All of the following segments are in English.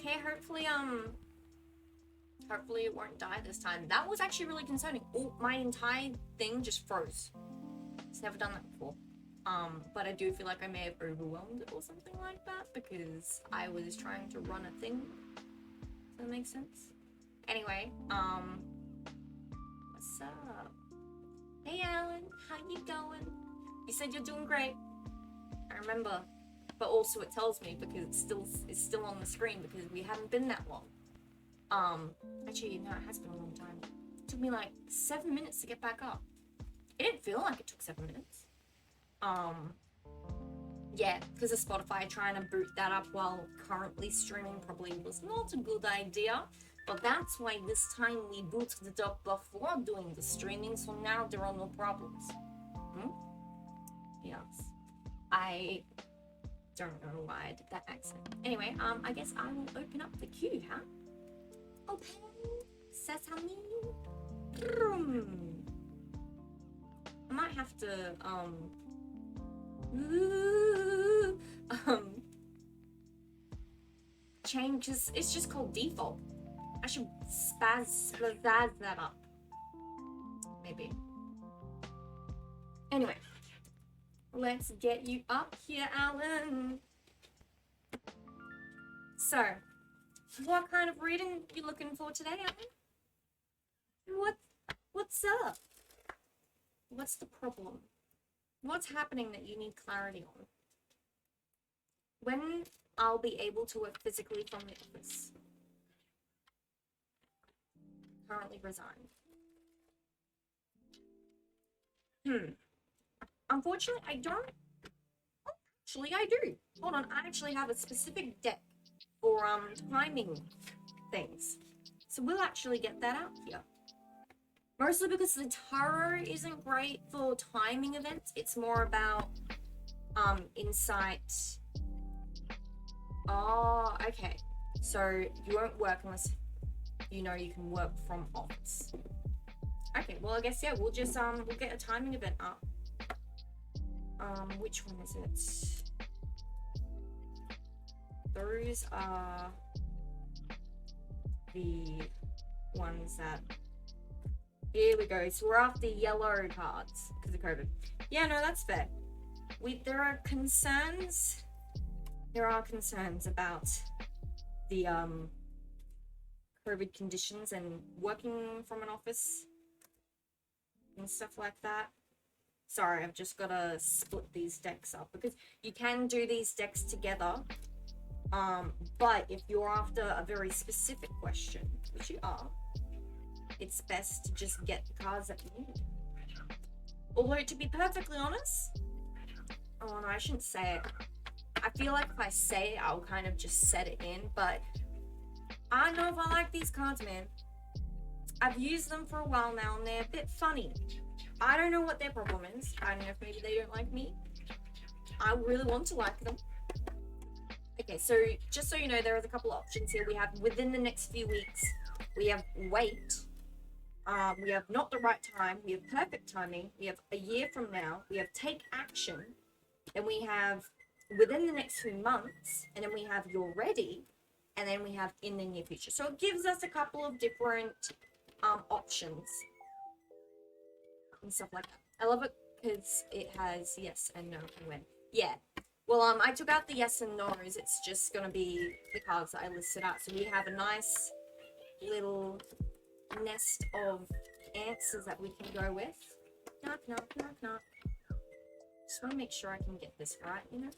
okay. Hopefully it won't die this time. That was actually really concerning. Oh, my entire thing just froze. It's never done that before. But I do feel like I may have overwhelmed it or something like that because I was trying to run a thing. Does that make sense? Anyway, what's up? Hey, Alan, how you going? You said you're doing great. I remember, but also it tells me because it's still on the screen because we haven't been that long. Actually, no, it has been a long time. It took me like 7 minutes to get back up. It didn't feel like it took 7 minutes. Yeah, because of Spotify, trying to boot that up while currently streaming probably was not a good idea. But that's why this time we booted it up before doing the streaming, so now there are no problems. Yes. I don't know why I did that accent. Anyway, I guess I will open up the queue, huh? Open sesame. I might have to, change, because it's just called default. I should spazz that up. Maybe. Anyway, let's get you up here, Alan. So, what kind of reading are you looking for today, Alan? What's up? What's the problem? What's happening that you need clarity on? When I'll be able to work physically from the office? Currently resigned. Unfortunately, I don't. Oh, actually, I do. Hold on, I actually have a specific deck for timing things. So we'll actually get that out here. Mostly because the tarot isn't great for timing events. It's more about insight. Oh, okay. So you won't work unless you know you can work from office. Okay, well I guess yeah, we'll just we'll get a timing event up. Which one is it? Those are the ones that. Here we go. So we're after yellow cards because of COVID. Yeah, no, that's fair. There are concerns. There are concerns about the COVID conditions and working from an office and stuff like that. Sorry, I've just got to split these decks up because you can do these decks together. But if you're after a very specific question, which you are, it's best to just get the cards that you need. Although, to be perfectly honest, oh no, I shouldn't say it. I feel like if I say it, I'll kind of just set it in, but I don't know if I like these cards, man. I've used them for a while now, and they're a bit funny. I don't know what their problem is. I don't know if maybe they don't like me. I really want to like them. Okay, so just so you know, there's a couple of options here. We have within the next few weeks. We have wait. We have not the right time. We have perfect timing. We have a year from now. We have take action. Then we have within the next few months. And then we have you're ready. And then we have in the near future. So it gives us a couple of different options. And stuff like that. I love it because it has yes and no and when. Yeah. Well, I took out the yes and no's. It's just going to be the cards that I listed out. So we have a nice little nest of answers that we can go with. Knock, knock, knock, knock. Just want to make sure I can get this right, you know?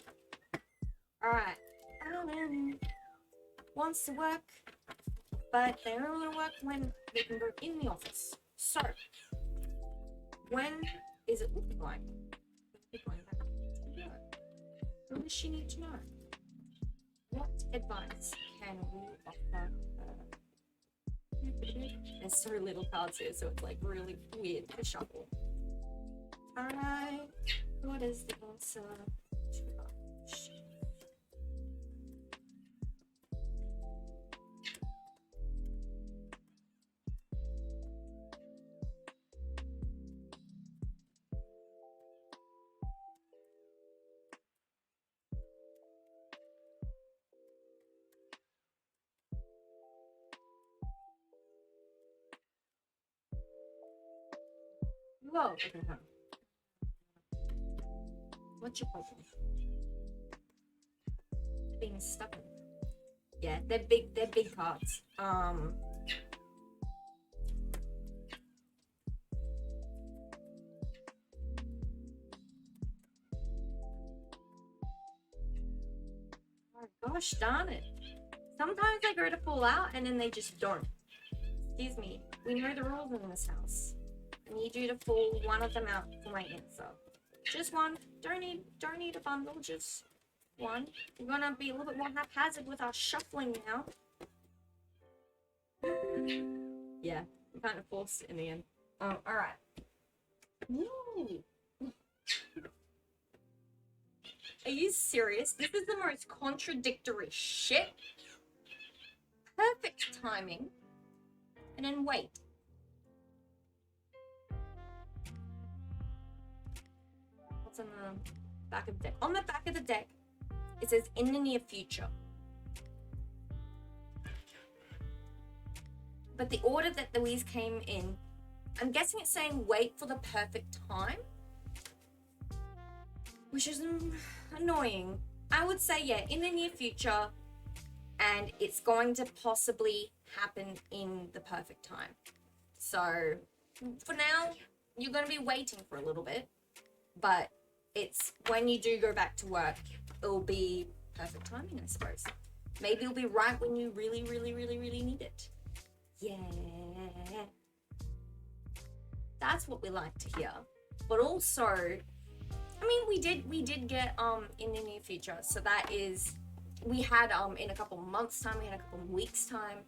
Alright. Alan wants to work, but they only want to work when they can go in the office. So, when is it looking like? What does she need to know? What advice can we offer her? There's so little cards here, so it's like really weird to shuffle. Alright, what is the answer to our question? Whoa, okay, fine. What's your problem? Being stubborn. Yeah, they're big cards. Oh gosh darn it. Sometimes they go to fall out and then they just don't. Excuse me. We know the rules in this house. I need you to pull one of them out for my answer. Just one. Don't need a bundle, just one. We're gonna be a little bit more haphazard with our shuffling now. Yeah, we kind of forced it in the end. Alright. Are you serious? This is the most contradictory shit. Perfect timing. And then wait. What's on the back of the deck? On the back of the deck, it says in the near future. But the order that these came in, I'm guessing it's saying wait for the perfect time. Which is annoying. I would say, yeah, in the near future, and it's going to possibly happen in the perfect time. So, for now, you're going to be waiting for a little bit, but it's when you do go back to work, it'll be perfect timing, I suppose. Maybe it'll be right when you really, really, really, really need it. Yeah. That's what we like to hear. But also, I mean, we did get in the near future. So that is, we had in a couple months time, we had a couple weeks time.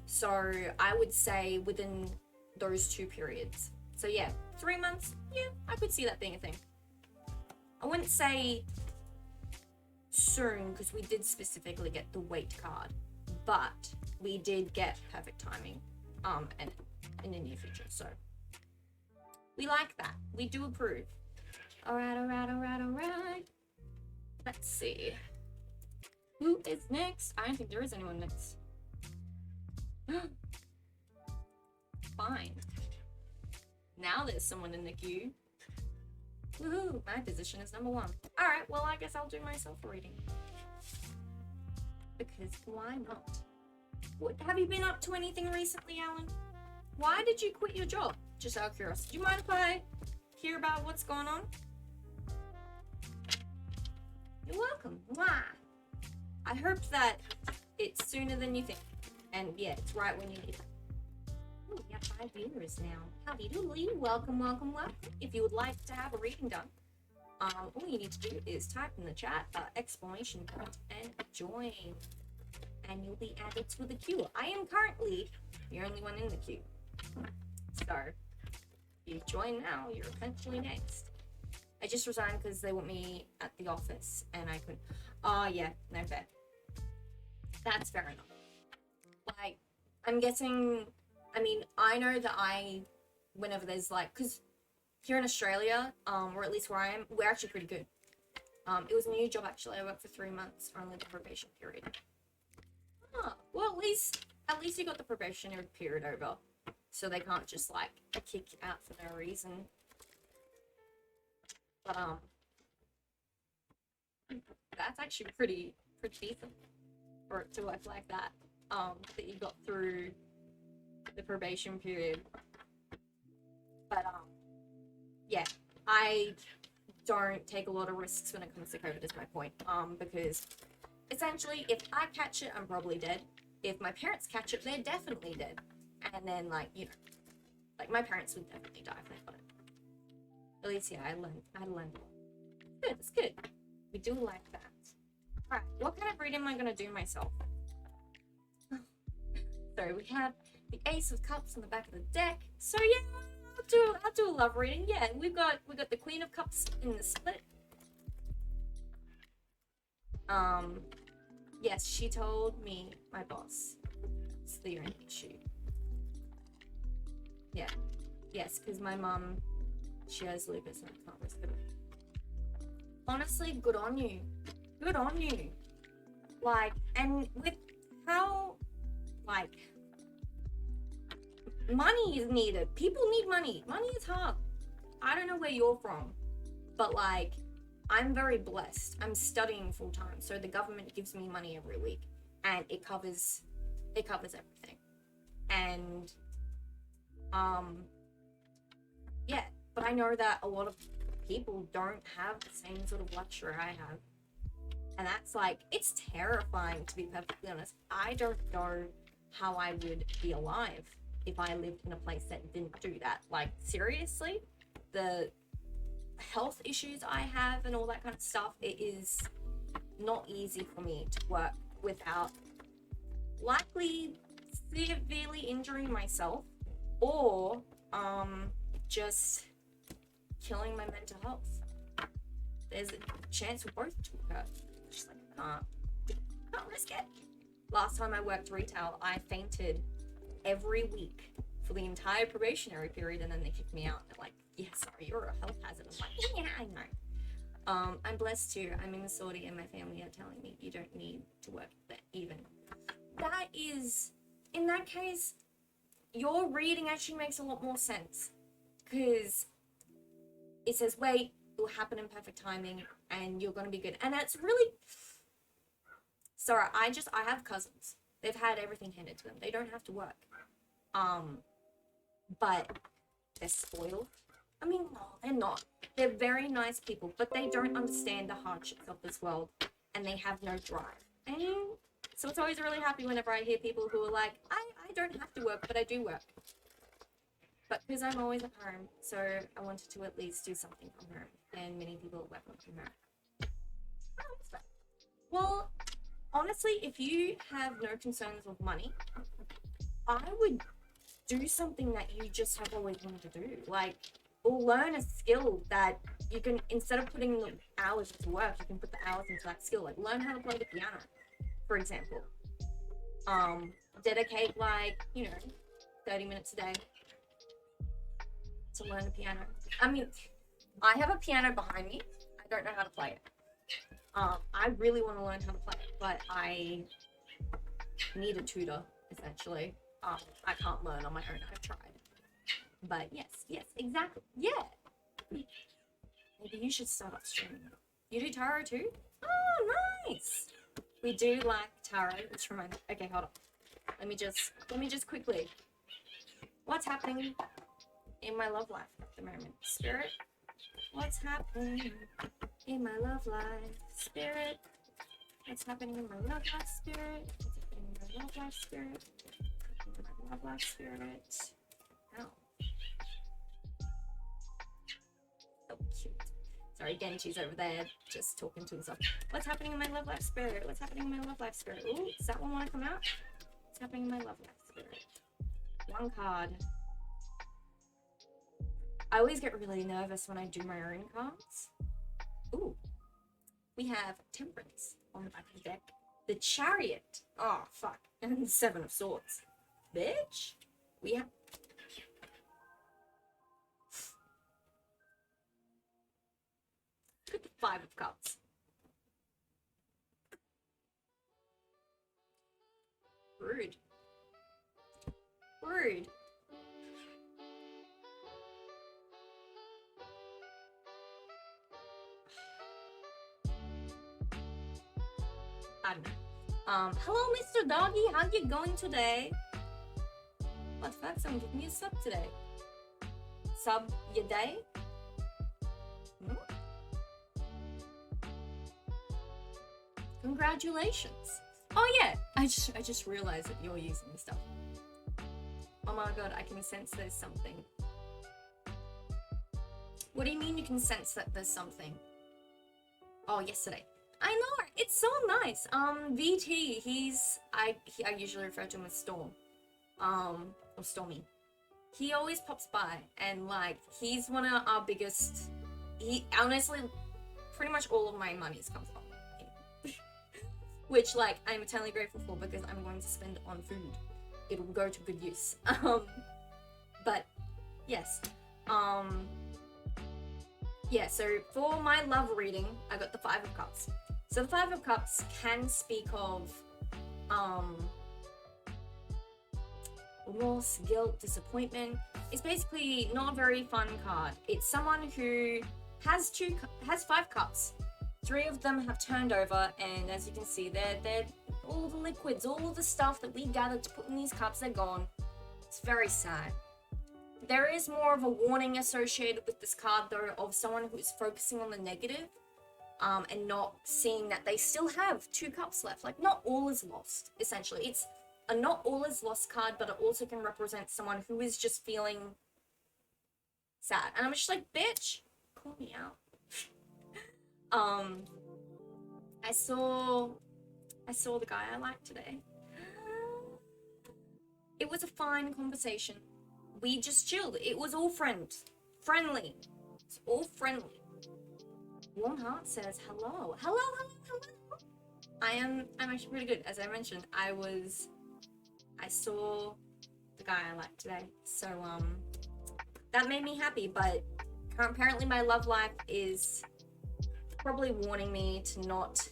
So I would say within those 2 periods. So yeah, 3 months, yeah, I could see that being a thing. I wouldn't say soon because we did specifically get the wait card, but we did get perfect timing and in the near future. So we like that. We do approve. Alright. Let's see. Who is next? I don't think there is anyone next. Fine. Now there's someone in the queue. Woohoo! My position is number 1. Alright, well I guess I'll do myself a reading. Because why not? What, have you been up to anything recently, Alan? Why did you quit your job? Just out of curiosity. Do you mind if I hear about what's going on? You're welcome. Why? I hope that it's sooner than you think. And yeah, it's right when you need it. Oh, we have 5 viewers now. Howdy doodly. Welcome. If you would like to have a reading done, all you need to do is type in the chat exclamation point and join. And you'll be added to the queue. I am currently the only one in the queue. So, if you join now, you're eventually next. I just resigned because they want me at the office and I couldn't. Oh, yeah, no fair. That's fair enough. Like, I'm guessing, I mean, I know that whenever there's like, because here in Australia, or at least where I am, we're actually pretty good. It was a new job actually. I worked for 3 months, only the probation period. Oh, well, at least you got the probationary period over. So they can't just like kick you out for no reason. But that's actually pretty decent for it to work like that. That you got through the probation period. But yeah, I don't take a lot of risks when it comes to COVID is my point. Because essentially if I catch it, I'm probably dead. If my parents catch it, they're definitely dead. And then like, you know, like my parents would definitely die if they got it. At least, yeah, I had learned a lot. Good, it's good. We do like that. Alright, what kind of reading am I gonna do myself? So we have the Ace of Cups on the back of the deck. So yeah, I'll do a love reading. Yeah, we got the Queen of Cups in the split. Yes, she told me, my boss, it's the only issue. Yeah. Yes, because my mom, she has lupus and I can't risk it. Honestly, good on you. Good on you. Like, and with how, like, money is needed. People need money. Money is hard. I don't know where you're from, but like, I'm very blessed. I'm studying full time, so the government gives me money every week, and it covers everything. And yeah, but I know that a lot of people don't have the same sort of luxury I have. And that's like, it's terrifying, to be perfectly honest. I don't know how I would be alive if I lived in a place that didn't do that. Like, seriously, the health issues I have and all that kind of stuff, it is not easy for me to work without likely severely injuring myself or just killing my mental health. There's a chance for both to occur. Just like, can't risk it. Last time I worked retail, I fainted every week for the entire probationary period, and then they kicked me out. They're like, yeah, sorry, you're a health hazard. I'm like, yeah, I know. I'm blessed too. I'm in Saudi, and my family are telling me you don't need to work there even. That is, in that case, your reading actually makes a lot more sense, because it says, wait, it will happen in perfect timing, and you're going to be good. And it's really, sorry, I have cousins. They've had everything handed to them. They don't have to work. But they're spoiled. I mean, no, they're not. They're very nice people, but they don't understand the hardships of this world, and they have no drive. And so it's always really happy whenever I hear people who are like, I don't have to work, but I do work. But because I'm always at home, so I wanted to at least do something from home, and many people work from home. Well, honestly, if you have no concerns with money, I would do something that you just have always wanted to do. Like, or learn a skill that you can, instead of putting the hours into work, you can put the hours into that skill. Like, learn how to play the piano, for example. Dedicate, like, 30 minutes a day to learn the piano. I mean, I have a piano behind me. I don't know how to play it. I really want to learn how to play it, but I need a tutor, essentially. I can't learn on my own. I've tried. But yes, exactly. Yeah. Maybe you should start up streaming. You do tarot too? Oh, nice. We do like tarot, which reminds me. Okay, hold on. Let me just quickly. What's happening in my love life at the moment? Spirit? What's happening in my love life? Spirit? What's happening in my love life, spirit? What's happening in my love life, spirit? My love life, spirit. Oh. So cute. Sorry, Genji's over there just talking to himself. What's happening in my love life, spirit? What's happening in my love life, spirit? Ooh, does that one want to come out? What's happening in my love life, spirit? One card. I always get really nervous when I do my own cards. Ooh. We have Temperance on the back of the deck. The Chariot. Oh, fuck. And the Seven of Swords. Bitch. We have... Look at the Five of Cups. Rude. Rude. I don't know. Hello, Mr. Doggy. How you going today? What the fuck? Someone give me a sub today. Sub your day? Congratulations. Oh yeah, I just realized that you're using this stuff. Oh my god, I can sense there's something. What do you mean you can sense that there's something? Oh, yesterday. I know, it's so nice. VT, I usually refer to him as Storm. Or Stormy. He always pops by, and like, he's one of our biggest, honestly, pretty much all of my monies comes from him. Which, like, I'm eternally grateful for, because I'm going to spend it on food. It'll go to good use. But, yes. Yeah, so for my love reading, I got the Five of Cups. So the Five of Cups can speak of loss, guilt, disappointment, It's basically not a very fun card. It's someone who has 5 cups. 3 of them have turned over, and as you can see, they're all the liquids, all the stuff that we gathered to put in these cups, they're gone. It's very sad. There is more of a warning associated with this card, though, of someone who's focusing on the negative, and not seeing that they still have 2 cups left. Like, not all is lost, essentially. It's a not all is lost card, but it also can represent someone who is just feeling sad. And I'm just like, bitch, call me out. I saw the guy I liked today. It was a fine conversation. We just chilled. It was all friendly. It's all friendly. Warm Heart says hello. Hello. I'm actually pretty good. As I mentioned, I saw the guy I liked today. So that made me happy, but apparently my love life is probably warning me to not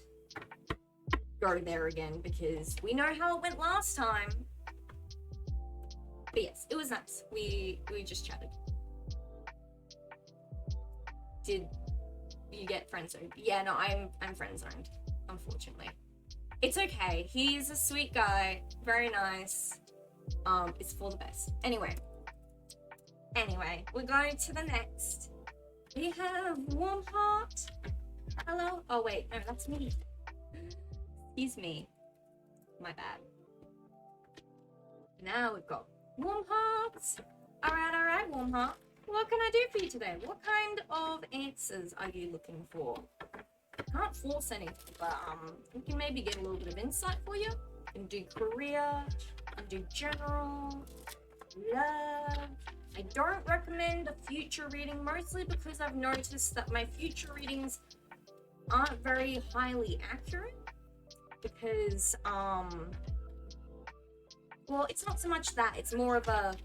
go there again, because we know how it went last time. But yes, it was nice. We just chatted. Did you get friend zoned? Yeah, no, I'm friend zoned, unfortunately. It's okay. He's a sweet guy, very nice. It's for the best. Anyway, we're going to the next. We have Warm Heart. Hello. Oh wait, no, that's me. Excuse me. My bad. Now we've got Warm Hearts. Alright, Warm Heart. What can I do for you today? What kind of answers are you looking for? Can't force anything, but we can maybe get a little bit of insight for you. We can do career, and do general, love. I don't recommend a future reading, mostly because I've noticed that my future readings aren't very highly accurate. Because, well, it's not so much that, it's more of a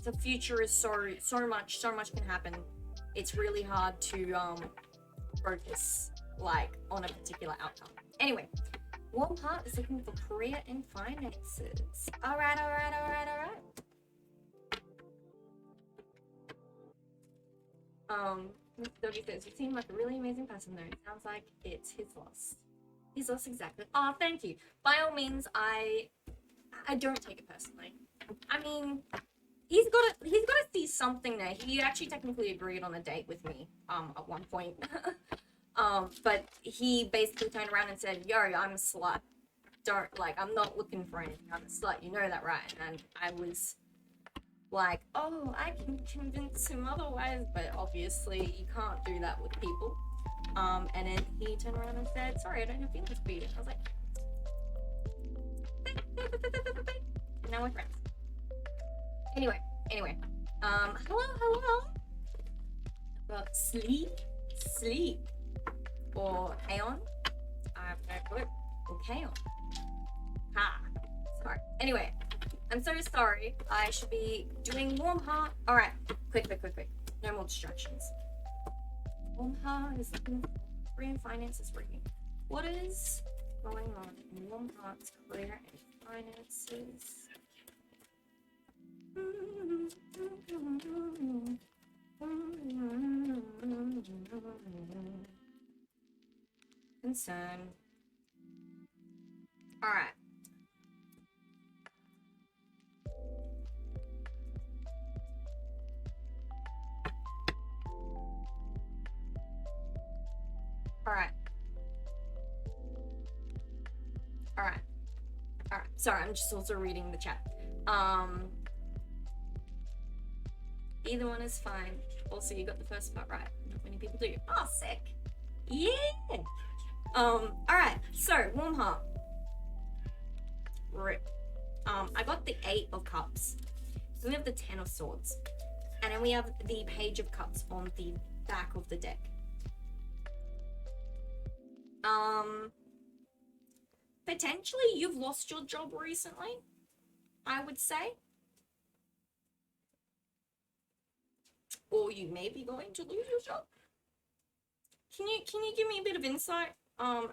the future is so much can happen. It's really hard to focus like on a particular outcome. Anyway, Warm Heart is looking for career and finances. Alright. Mr. Doggy says, you seem like a really amazing person though. It sounds like it's his loss. His loss, exactly. Oh, thank you. By all means, I don't take it personally. I mean, he's got to see something there. He actually technically agreed on a date with me at one point. But he basically turned around and said, yo, I'm a slut. I'm not looking for anything. I'm a slut. You know that, right? And I was like, oh, I can convince him otherwise, but obviously you can't do that with people. And then he turned around and said, sorry, I don't have feelings for you. And I was like, and now we're friends. Anyway. Hello. Well, sleep. Or Aeon. I have no clue. Or Kaon. Ha. Sorry. Anyway, I'm so sorry. I should be doing Warm Heart. Alright. Quick. No more distractions. Warm Heart is looking for career and finances reading. What is going on in Warm Heart's career and finances? Concern. Alright. Sorry, I'm just also reading the chat. Either one is fine. Also, you got the first part right. Not many people do. Oh, sick. Yeah. Alright. So, Warm Heart. Rip. I got the 8 of Cups. So we have the 10 of Swords. And then we have the Page of Cups on the back of the deck. Potentially you've lost your job recently, I would say. Or you may be going to lose your job. Can you give me a bit of insight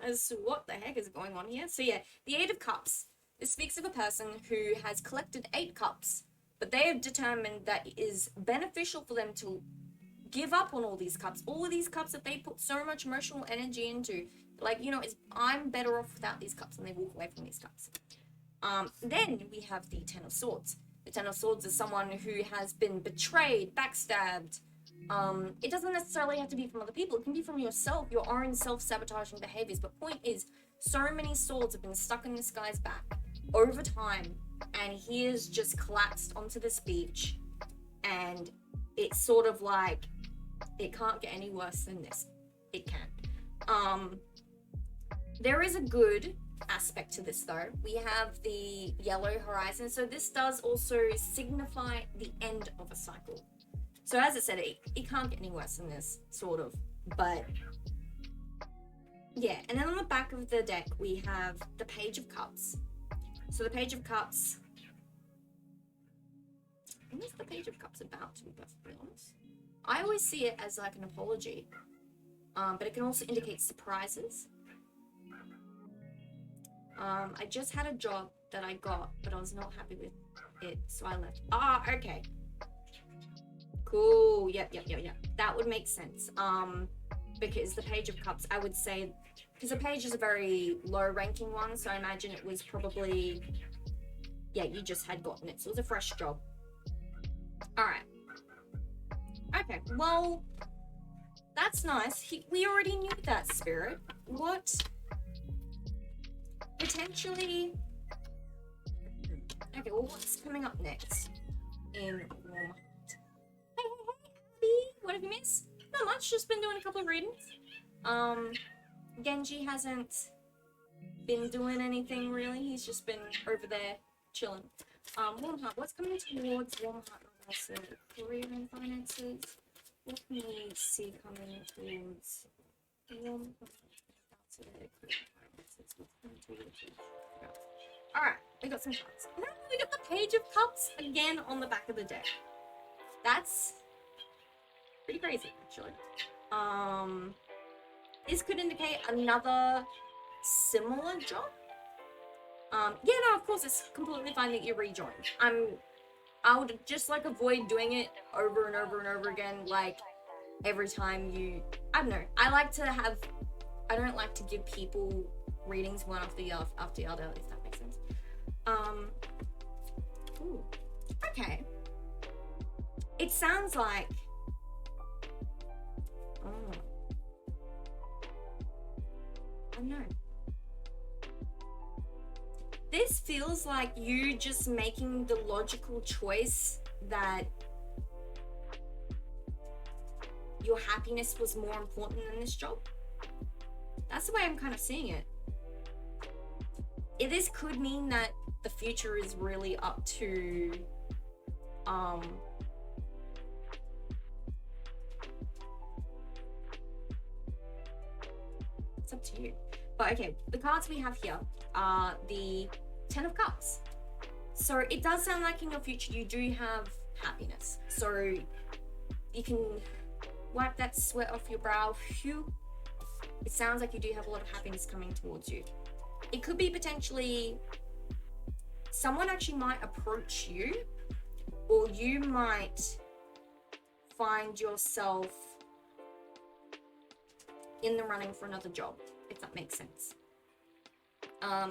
as to what the heck is going on here? So yeah, the 8 of Cups. This speaks of a person who has collected 8 cups, but they have determined that it is beneficial for them to give up on all these cups that they put so much emotional energy into. Like, I'm better off without these cups, and they walk away from these cups. Then we have the Ten of Swords. The Ten of Swords is someone who has been betrayed, backstabbed. It doesn't necessarily have to be from other people. It can be from yourself, your own self-sabotaging behaviors. But point is, so many swords have been stuck in this guy's back over time, and he has just collapsed onto this beach, and it's sort of like, it can't get any worse than this. It can. There is a good aspect to this though. We have the yellow horizon, so this does also signify the end of a cycle. So as I said, it can't get any worse than this, sort of. But yeah, and then on the back of the deck we have the Page of Cups. So the Page of Cups, what is the Page of Cups about, to be perfectly honest? I always see it as like an apology, but it can also indicate surprises. I just had a job that I got, but I was not happy with it, so I left. Okay. Cool. Yep. That would make sense. Because the Page of Cups, I would say, because the Page is a very low-ranking one, so I imagine it was probably, yeah, you just had gotten it, so it was a fresh job. Alright. Okay, well, that's nice. We already knew that, Spirit. What? Potentially... Okay, well, what's coming up next in Warm Heart? Hey, Abby! What have you missed? Not much, just been doing a couple of readings. Genji hasn't been doing anything, really. He's just been over there chilling. Warm Heart, what's coming towards Warm Heart? So, career and finances. What can we see coming towards Warm Heart? Alright, we got some cards. We got the Page of Cups again on the back of the deck. That's pretty crazy, actually. This could indicate another similar job. Yeah, no, of course, it's completely fine that you rejoined. I would just, like, avoid doing it over and over and over again, like, every time you... I don't know. I don't like to give people readings one after the other, if that makes sense. Ooh. Okay. It sounds like... I don't know. This feels like you just making the logical choice that your happiness was more important than this job. That's the way I'm kind of seeing it. This could mean that the future is really up to it's up to you. But okay, the cards we have here are the Ten of Cups. So it does sound like in your future you do have happiness. So you can wipe that sweat off your brow. Phew. It sounds like you do have a lot of happiness coming towards you. It could be potentially someone actually might approach you, or you might find yourself in the running for another job, if that makes sense.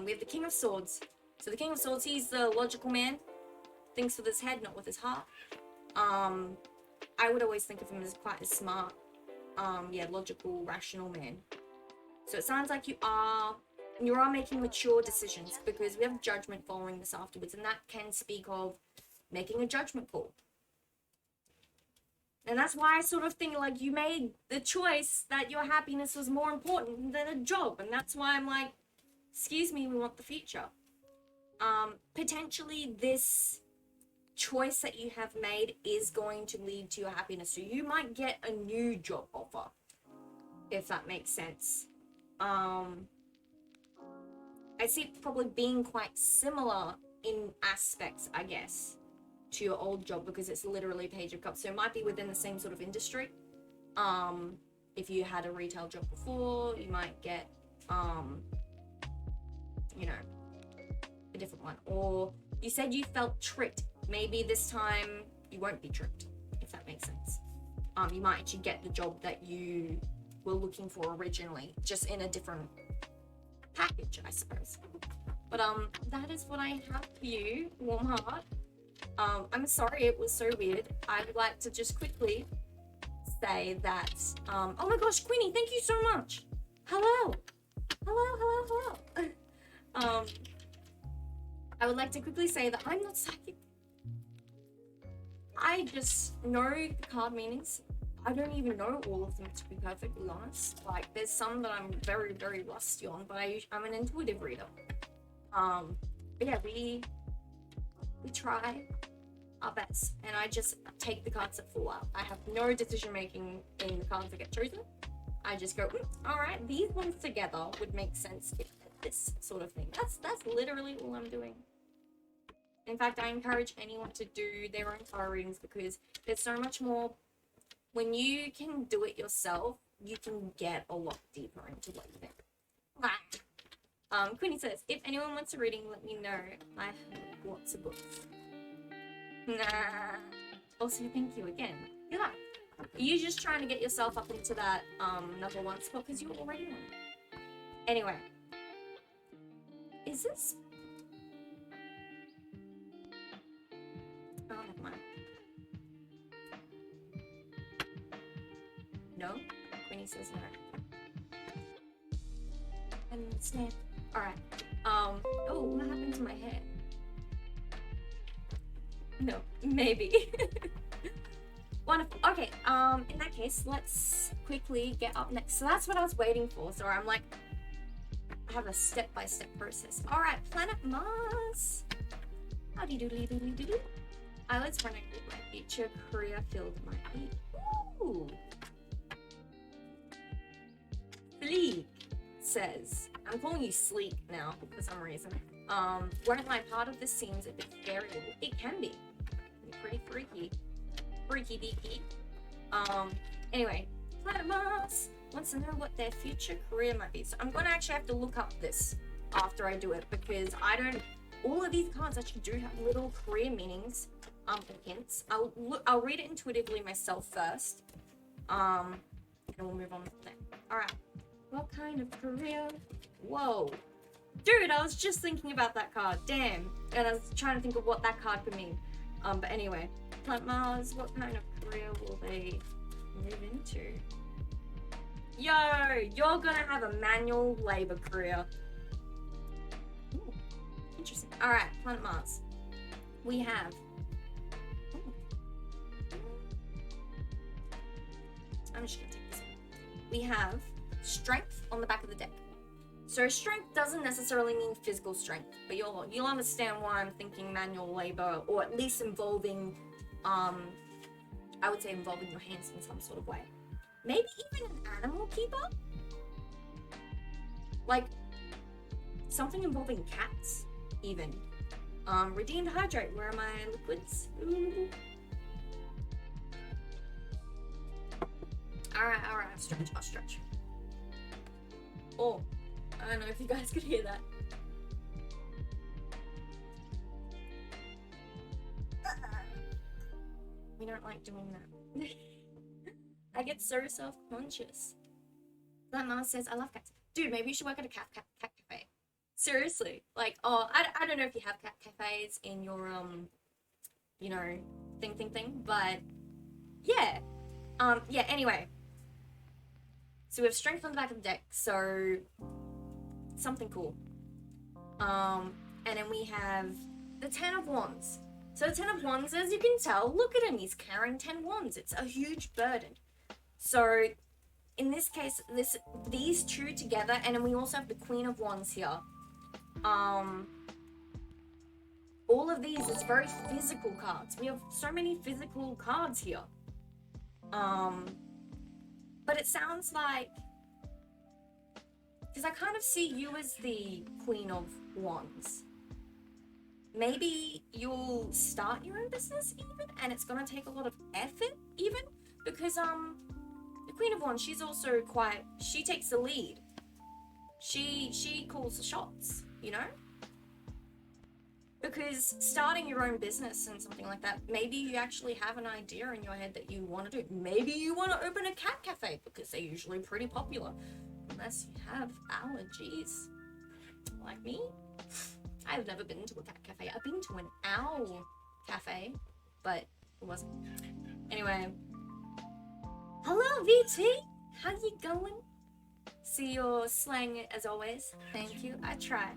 We have the King of Swords. So the King of Swords, he's the logical man. Thinks with his head, not with his heart. I would always think of him as quite a smart, logical, rational man. So it sounds like you are making mature decisions, because we have judgment following this afterwards, and that can speak of making a judgment call. And that's why I sort of think like you made the choice that your happiness was more important than a job. And that's why I'm like, excuse me, we want the future. Potentially this choice that you have made is going to lead to your happiness. So you might get a new job offer, if that makes sense. I see it probably being quite similar in aspects, I guess, to your old job, because it's literally Page of Cups. So it might be within the same sort of industry. If you had a retail job before, you might get, a different one. Or you said you felt tricked. Maybe this time you won't be tricked, if that makes sense. You might actually get the job that you were looking for originally, just in a different package, I suppose. But that is what I have for you, warm heart. I'm sorry it was so weird. I would like to just quickly say that, oh my gosh, Queenie, thank you so much. Hello. I would like to quickly say that I'm not psychic. I just know the card meanings. I don't even know all of them, to be perfectly honest. Like, there's some that I'm very, very rusty on, but I'm an intuitive reader. But yeah, we try our best, and I just take the cards that fall out. I have no decision making in the cards that get chosen. I just go, all right, these ones together would make sense if this sort of thing. That's literally all I'm doing. In fact, I encourage anyone to do their own tarot readings, because there's so much more. When you can do it yourself, you can get a lot deeper into what you think. Queenie says, if anyone wants a reading, let me know. I have lots of books. Nah. Also, thank you again. Good luck. Are you just trying to get yourself up into that number one spot because you already won? Anyway. Is this... Oh, never mind. No? Queenie says no. And snap. Alright. Oh, what happened to my hair? No, maybe. Wonderful. Okay, in that case, let's quickly get up next. So that's what I was waiting for. So I'm like, I have a step-by-step process. Alright, planet Mars. Howdy doodly doodly doodly. Let's run into my future career field might be. Ooh. Sleek says, I'm calling you Sleek now for some reason. Weren't my part of this seems a bit scary. It can be. Pretty freaky. Freaky deaky. Anyway, Planet Mars wants to know what their future career might be. So I'm gonna actually have to look up this after I do it, because all of these cards actually do have little career meanings, and hints. I'll read it intuitively myself first. And we'll move on from there. Alright. What kind of career? Whoa. Dude, I was just thinking about that card. Damn. And I was trying to think of what that card could mean. But anyway. Planet Mars, what kind of career will they move into? Yo, you're gonna have a manual labor career. Ooh, interesting. Alright, Planet Mars. We have... I'm just gonna take this one. We have strength on the back of the deck. So strength doesn't necessarily mean physical strength, but you'll understand why I'm thinking manual labor, or at least involving, I would say involving your hands in some sort of way. Maybe even an animal keeper? Like, something involving cats, even. Redeemed hydrate, where are my liquids? Ooh. Alright, I'll stretch. Oh, I don't know if you guys could hear that. We don't like doing that. I get so self-conscious. That mama says, I love cats. Dude, maybe you should work at a cat cafe. Seriously. Like, oh, I don't know if you have cat cafes in your, you know, thing, but yeah. Yeah, anyway. So we have strength on the back of the deck, so something cool. And then we have the 10 of Wands. So the 10 of Wands, as you can tell, look at him, he's carrying 10 wands. It's a huge burden. So in this case, these two together, and then we also have the Queen of Wands here. All of these is very physical cards. We have so many physical cards here. But it sounds like, because I kind of see you as the Queen of Wands. Maybe you'll start your own business even, and it's gonna take a lot of effort even, because the Queen of Wands, she's also she takes the lead. She calls the shots, you know? because starting your own business and something like that, maybe you actually have an idea in your head that you want to do. Maybe you want to open a cat cafe because they're usually pretty popular, unless you have allergies like me. I've never been to a cat cafe. I've been to an owl cafe, but it wasn't. Anyway, hello VT, how you going? See your slang as always. Thank you. I tried.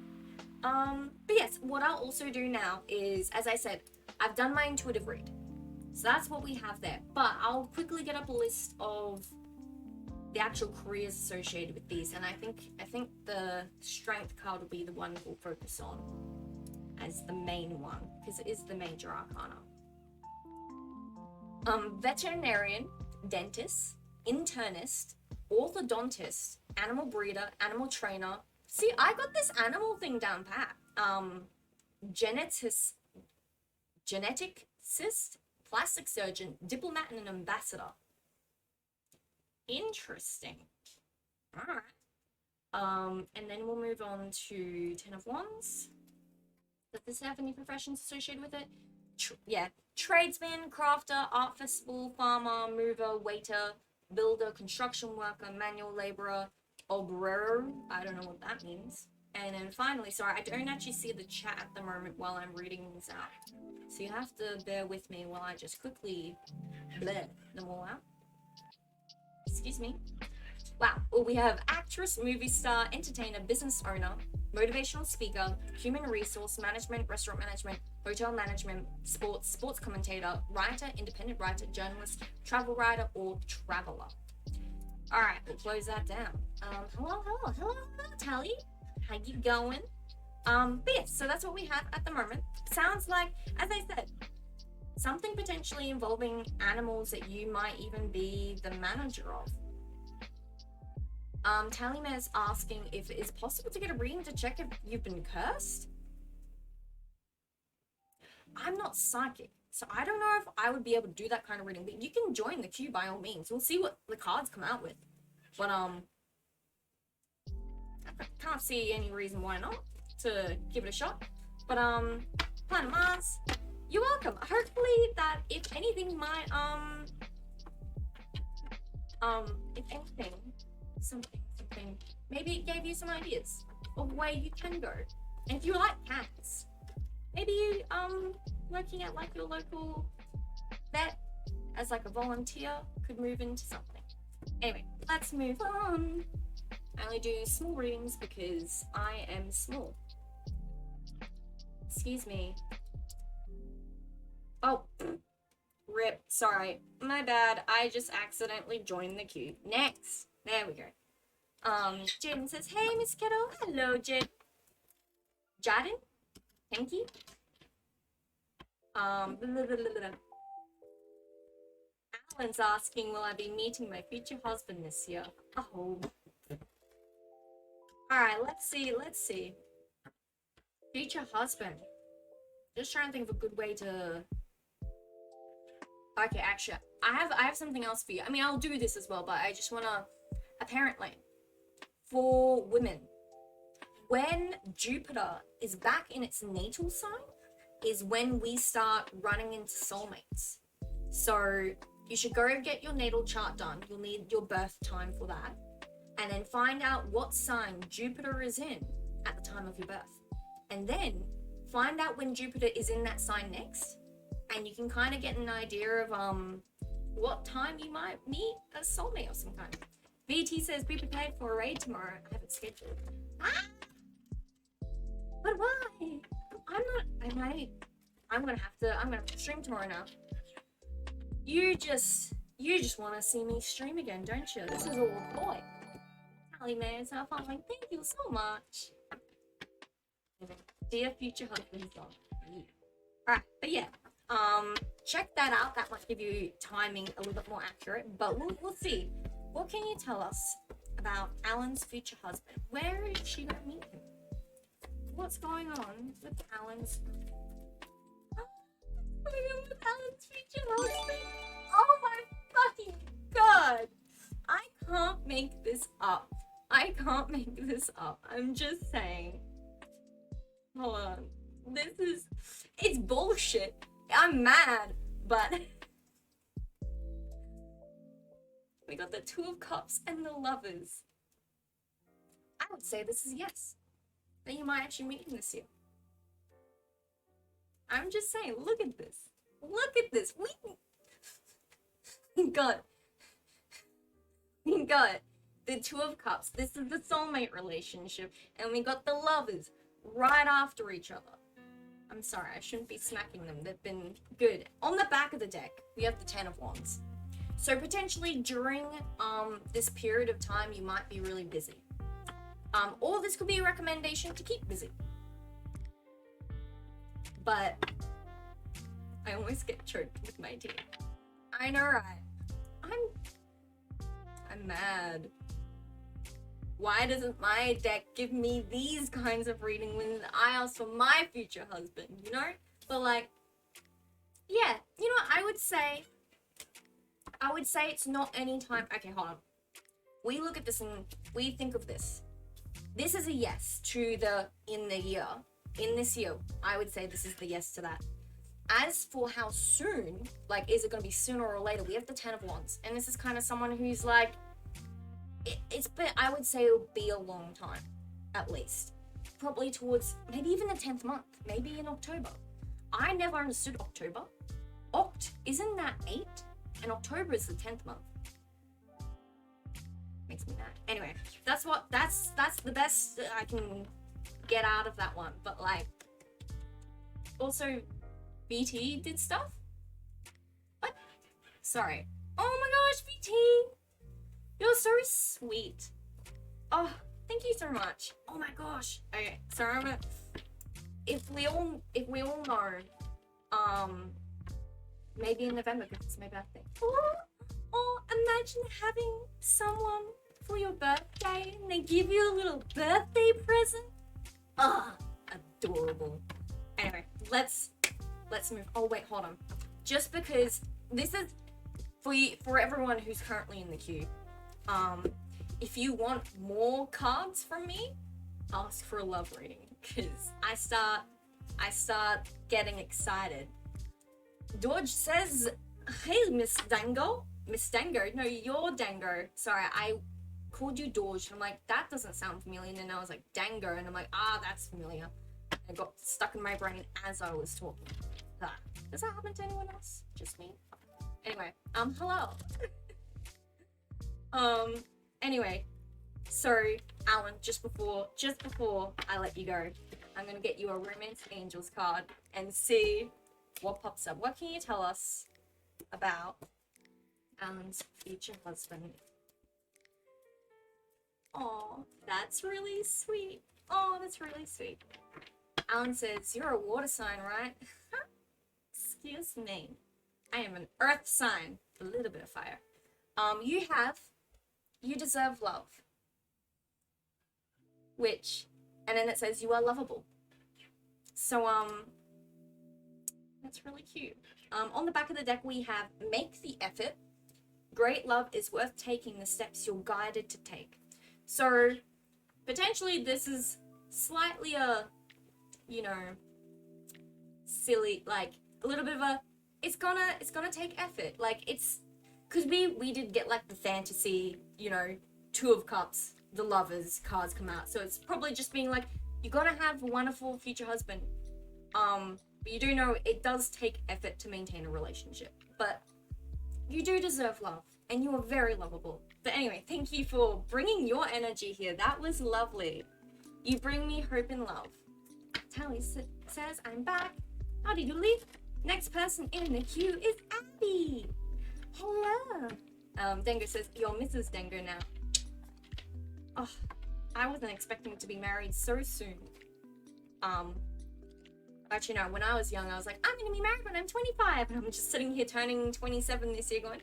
But yes, what I'll also do now is, as I said, I've done my intuitive read. So that's what we have there. But I'll quickly get up a list of the actual careers associated with these, and I think the strength card will be the one we'll focus on as the main one, because it is the major arcana. Veterinarian, dentist, internist, orthodontist, animal breeder, animal trainer. See, I got this animal thing down pat. Geneticist, plastic surgeon, diplomat, and an ambassador. Interesting. Alright. And then we'll move on to Ten of Wands. Does this have any professions associated with it? Tradesman, crafter, art festival, farmer, mover, waiter, builder, construction worker, manual laborer, obrero. I don't know what that means. And then finally, sorry, I don't actually see the chat at the moment while I'm reading these out. So you have to bear with me while I just quickly bleh them all out. Excuse me. Wow. Well, we have actress, movie star, entertainer, business owner, motivational speaker, human resource management, restaurant management, hotel management, sports commentator, writer, independent writer, journalist, travel writer, or traveler. All right, we'll close that down. Hello, Tally. How you going? But yes, so that's what we have at the moment. Sounds like, as I said, something potentially involving animals that you might even be the manager of. Tallymare's asking if it is possible to get a reading to check if you've been cursed. I'm not psychic, so I don't know if I would be able to do that kind of reading, but you can join the queue by all means. We'll see what the cards come out with. But, I can't see any reason why not to give it a shot. But, Planet Mars, you're welcome. Hopefully that, if anything, might, if anything, something, maybe it gave you some ideas of where you can go. And if you like cats, maybe you, working at, like, your local vet as, like, a volunteer could move into something. Anyway, let's move on. I only do small readings because I am small. Excuse me. Oh, rip. Sorry. My bad. I just accidentally joined the queue. Next. There we go. Jaden says, hey, Misskero. Hello, Jaden. Thank you. Alan's asking, will I be meeting my future husband this year? Oh. Alright, let's see. Future husband. Just trying to think of a good way to... Okay, actually, I have something else for you. I mean, I'll do this as well, but I just want to... Apparently, for women, when Jupiter is back in its natal sign, is when we start running into soulmates. So, you should go get your natal chart done. You'll need your birth time for that. And then find out what sign Jupiter is in at the time of your birth. And then find out when Jupiter is in that sign next. And you can kind of get an idea of what time you might meet a soulmate of some kind. VT says, be prepared for a raid tomorrow. I have it scheduled. Ah! But why? I'm gonna have to stream tomorrow now. You just want to see me stream again, don't you? This is all a ploy. Man, so fun. Thank you so much. Dear future husband song. Yeah. Alright, but yeah. Check that out. That might give you timing a little bit more accurate. But we'll see. What can you tell us about Alan's future husband? Where is she gonna meet him? What's going on with Alan's? With Alan's future husband? Oh my fucking god! I can't make this up. I'm just saying. Hold on. it's bullshit. I'm mad, but we got the Two of Cups and the Lovers. I would say this is yes. That you might actually meet him this year. I'm just saying, look at this. Look at this. We got the Two of Cups. This is the soulmate relationship. And we got the Lovers right after each other. I'm sorry, I shouldn't be smacking them. They've been good. On the back of the deck, we have the Ten of Wands. So potentially during this period of time, you might be really busy. Or this could be a recommendation to keep busy. But I always get choked with my tea. I know, right? I'm mad. Why doesn't my deck give me these kinds of reading when I ask for my future husband, you know? But like, yeah, you know what I would say it's not any time. Okay, hold on. We look at this and we think of this. This is a yes to the in this year, I would say this is the yes to that. As for how soon, like, is it going to be sooner or later? We have the Ten of Wands, and this is kind of someone who's like, I would say it'll be a long time, at least. Probably towards, maybe even the 10th month, maybe in October. I never understood October. Isn't that 8? And October is the 10th month. Makes me mad. Anyway, that's the best I can get out of that one. But like, also, BT did stuff? What? Sorry. Oh my gosh, BT! You're so sweet. Oh, thank you so much. Oh my gosh. Okay, sorry, if we all know, maybe in November because it's my birthday. Oh, imagine having someone for your birthday and they give you a little birthday present. Ah, adorable. Anyway, let's move. Oh wait, hold on. Just because this is for everyone who's currently in the queue. If you want more cards from me, ask for a love reading because I start getting excited. George says, "Hey, Miss Dango. No, you're Dango. Sorry, I called you George. And I'm like, that doesn't sound familiar. And then I was like, Dango, and I'm like, that's familiar. It got stuck in my brain as I was talking. Does that happen to anyone else? Just me? Anyway, hello. Anyway, so Alan, just before I let you go, I'm gonna get you a Romance Angels card and see what pops up. What can you tell us about Alan's future husband? Oh, that's really sweet. Alan says, you're a water sign, right? Excuse me. I am an earth sign. A little bit of fire. You deserve love. And then it says you are lovable. So, that's really cute. On the back of the deck we have make the effort. Great love is worth taking the steps you're guided to take. So, potentially this is slightly silly, like a little bit of it's gonna take effort. Like it's, cause we did get like the fantasy, Two of Cups, the Lovers cards come out. So it's probably just being like, you're gonna have a wonderful future husband. But you do know it does take effort to maintain a relationship. But you do deserve love, and you are very lovable. But anyway, thank you for bringing your energy here. That was lovely. You bring me hope and love. Tally says, I'm back. Howdy doodly. Next person in the queue is Abby. Hello. Dango says, you're Mrs. Dango now. Oh, I wasn't expecting to be married so soon. Actually, no, when I was young, I was like, I'm going to be married when I'm 25. And I'm just sitting here turning 27 this year going,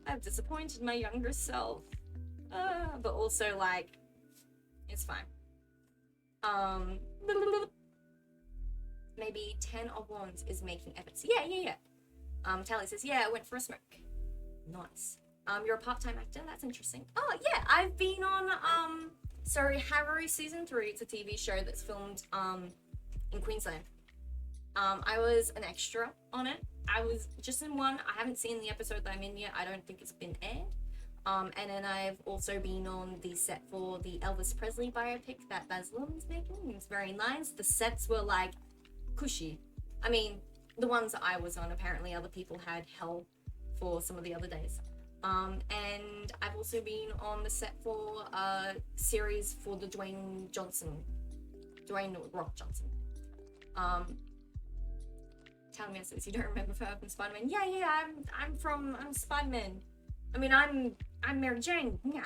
I've disappointed my younger self. But also, like, it's fine. Maybe 10 of Wands is making efforts. Yeah. Tally says, yeah, I went for a smoke. Nice. You're a part-time actor? That's interesting. Oh, yeah, I've been on, Harrow Season 3. It's a TV show that's filmed, in Queensland. I was an extra on it. I was just in one. I haven't seen the episode that I'm in yet. I don't think it's been aired. And then I've also been on the set for the Elvis Presley biopic that Baz Luhrmann's making. It's very nice. The sets were like cushy. I mean, the ones that I was on, apparently other people had hell for some of the other days. And I've also been on the set for a series for the Dwayne Rock Johnson. Tell me, says you don't remember her from Spider-Man. Yeah, I'm Spider-Man. I mean, I'm Mary Jane. Yeah.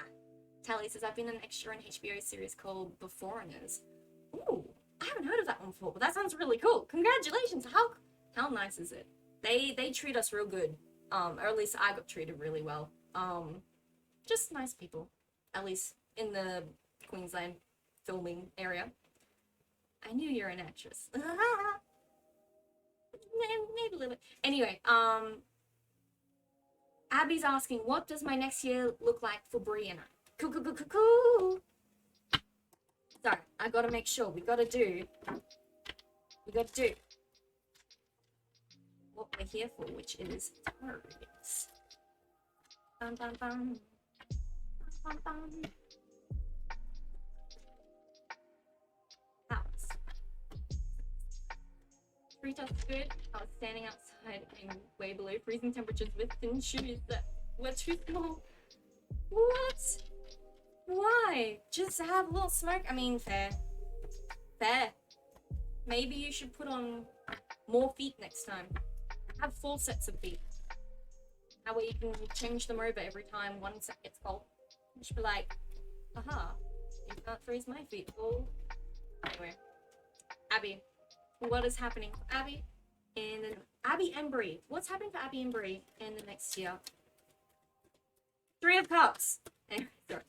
Tally says I've been an extra in an HBO series called The Foreigners. Ooh, I haven't heard of that one before, but that sounds really cool. Congratulations. How nice is it? They treat us real good. Or at least I got treated really well. Just nice people. At least in the Queensland filming area. I knew you're an actress. Maybe a little bit. Anyway, Abby's asking, what does my next year look like for Brianna? Cool. Sorry, I gotta make sure. We gotta do what we're here for, which is targets. Bum, bum, bum. Bum, bum. House. Free stuff's good. I was standing outside in way below freezing temperatures with thin shoes that were too small. What? Why? Just to have a little smoke? I mean, fair. Maybe you should put on more feet next time. Have 4 sets of feet. That way you can change them over every time one set gets cold. You should be like, aha, you can't freeze my feet. Oh. Anyway. Abby. What is happening for Abby? Abby and Brie. What's happening for Abby and Brie in the next year? 3 of Cups. Anyway, sorry.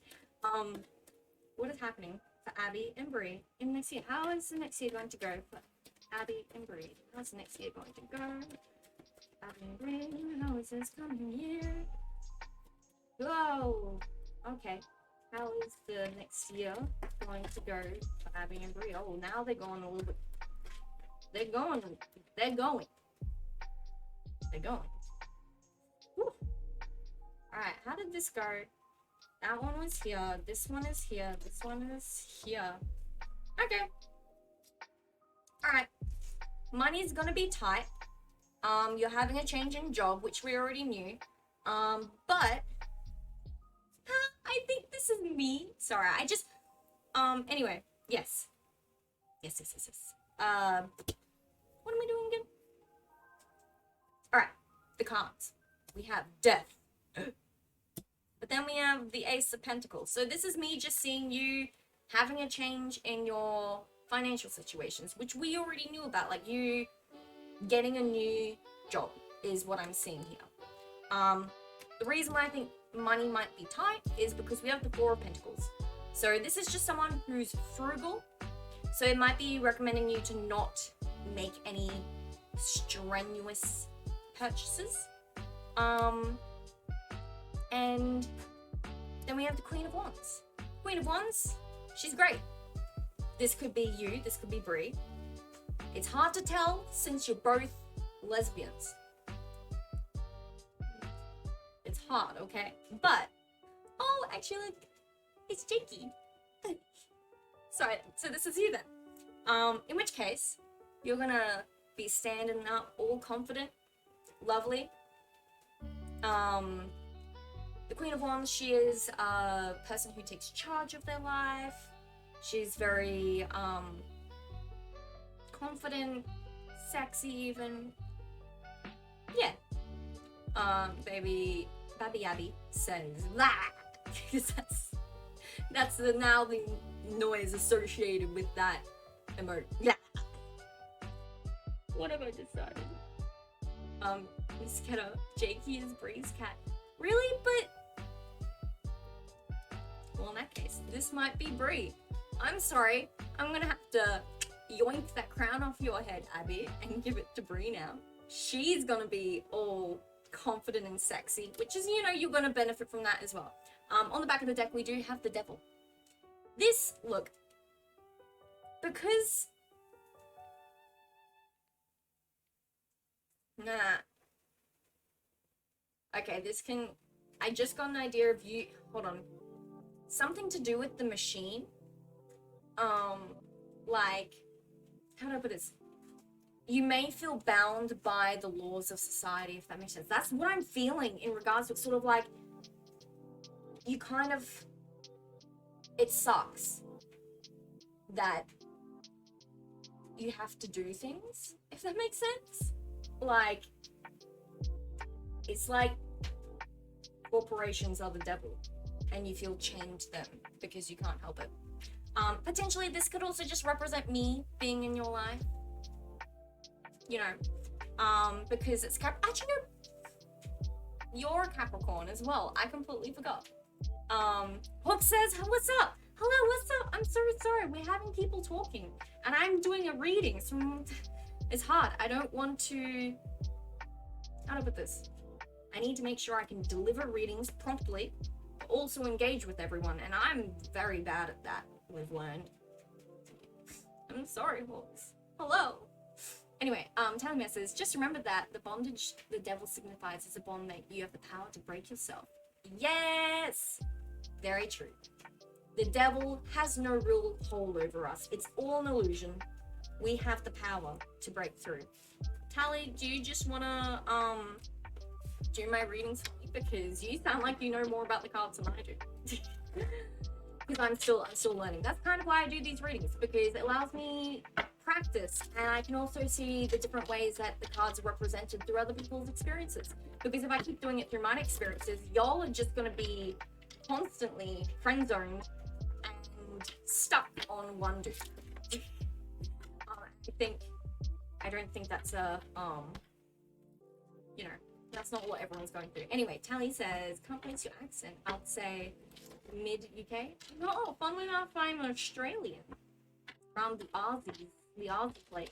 What is happening for Abby and Brie in the next year? How is the next year going to go for Abby and Brie? How's the next year going to go? Abby and Brie, how is this coming year? Whoa. Okay. How is the next year going to go for Abby and Brie? Oh, now they're going a little bit. They're going. Whew. Alright, how did this go? That one was here. This one is here. This one is here. Okay. Alright. Money's gonna be tight. You're having a change in job, which we already knew. But I think this is me. Sorry, I just anyway, yes. Yes. What am I doing again? Alright, the cards. We have death. But then we have the Ace of Pentacles. So this is me just seeing you having a change in your financial situations, which we already knew about. Like you getting a new job is what I'm seeing here. The reason why I think money might be tight is because we have the Four of Pentacles. So this is just someone who's frugal. So it might be recommending you to not make any strenuous purchases. And then we have the Queen of Wands. Queen of Wands, she's great. This could be you, this could be Brie. It's hard to tell since you're both lesbians. It's hard, okay? But, oh, actually, like, it's Jakey. Sorry, so this is you then. In which case, you're gonna be standing up all confident, lovely. The Queen of Wands, she is a person who takes charge of their life. She's very confident, sexy even. Yeah. Baby Abby says that because that's the noise associated with that emote. Yeah. What have I decided? Misskero, Jakey is Brie's cat. Really? But well, in that case, this might be Brie. I'm sorry. I'm gonna have to yoink that crown off your head, Abby, and give it to Brie now. She's gonna be all confident and sexy, which is, you know, you're gonna benefit from that as well. On the back of the deck, we do have the Devil. This, look, because Nah. Okay, this can... I just got an idea of you... Hold on. Something to do with the machine. Like... How do I put this? You may feel bound by the laws of society, if that makes sense. That's what I'm feeling in regards to sort of like... You kind of... It sucks that you have to do things, if that makes sense. Like... It's like corporations are the devil and you feel chained to them because you can't help it. Potentially this could also just represent me being in your life. You know, because it's actually no, you're a Capricorn as well. I completely forgot. Hook says, what's up? Hello, what's up? I'm so sorry. We're having people talking and I'm doing a reading. So it's hard. I don't want to, how do I put this? I need to make sure I can deliver readings promptly, but also engage with everyone, and I'm very bad at that, we've learned. I'm sorry, Hawks. Hello. Anyway, Talimir says, just remember that the bondage the devil signifies is a bond that you have the power to break yourself. Yes! Very true. The devil has no real hold over us. It's all an illusion. We have the power to break through. Tally, do you just wanna, do my readings for me? Because you sound like you know more about the cards than I do. Because I'm still learning. That's kind of why I do these readings, because it allows me practice, and I can also see the different ways that the cards are represented through other people's experiences. Because if I keep doing it through my experiences, y'all are just going to be constantly friend zoned and stuck on one dude. I don't think that's a you know, that's not what everyone's going through. Anyway, Tally says, can't place your accent. I'd say mid-UK. No, funnily enough, I'm Australian. From the Aussie place.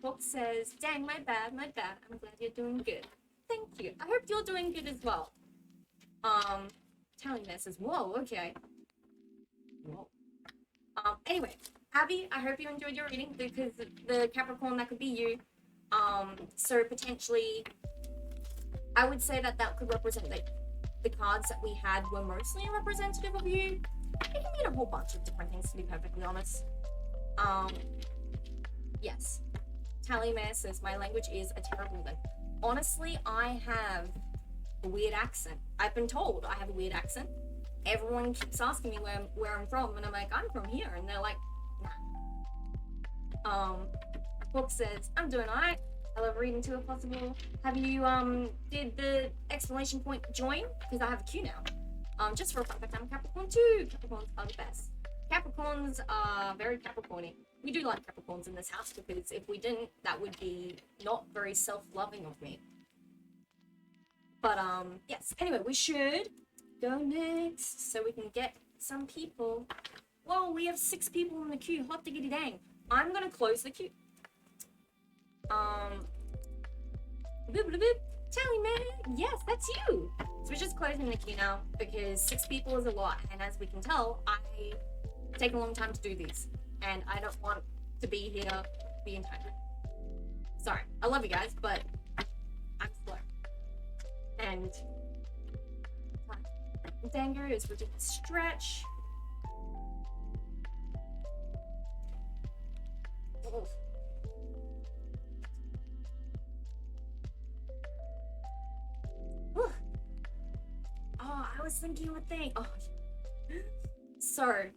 Book says, dang, my bad. I'm glad you're doing good. Thank you. I hope you're doing good as well. Tally says, whoa, okay. Whoa. Anyway, Abby, I hope you enjoyed your reading, because the Capricorn, that could be you. So potentially, I would say that could represent, like, the cards that we had were mostly a representative of you. It can mean a whole bunch of different things, to be perfectly honest. Yes. Talimare says, my language is a terrible one. Honestly, I have a weird accent. I've been told I have a weird accent. Everyone keeps asking me where I'm from, and I'm like, I'm from here, and they're like, nah. Book says, I'm doing alright. I love reading too if possible. Have you did the exclamation point join? Because I have a queue now. Just for a fun fact, I'm a Capricorn too. Capricorns are the best. Capricorns are very Capricorny. We do like Capricorns in this house, because if we didn't, that would be not very self-loving of me. But yes. Anyway, we should go next so we can get some people. Whoa, we have 6 people in the queue. Hot diggity dang. I'm gonna close the queue. Boop, boop, boop. Tally man, yes, that's you. So we're just closing the queue now, because 6 people is a lot, and as we can tell, I take a long time to do these, and I don't want to be here the entire time. Sorry, I love you guys, but I'm slow. And Dango is ridiculous stretch. Oh. Oh, I was thinking of a thing. Oh, so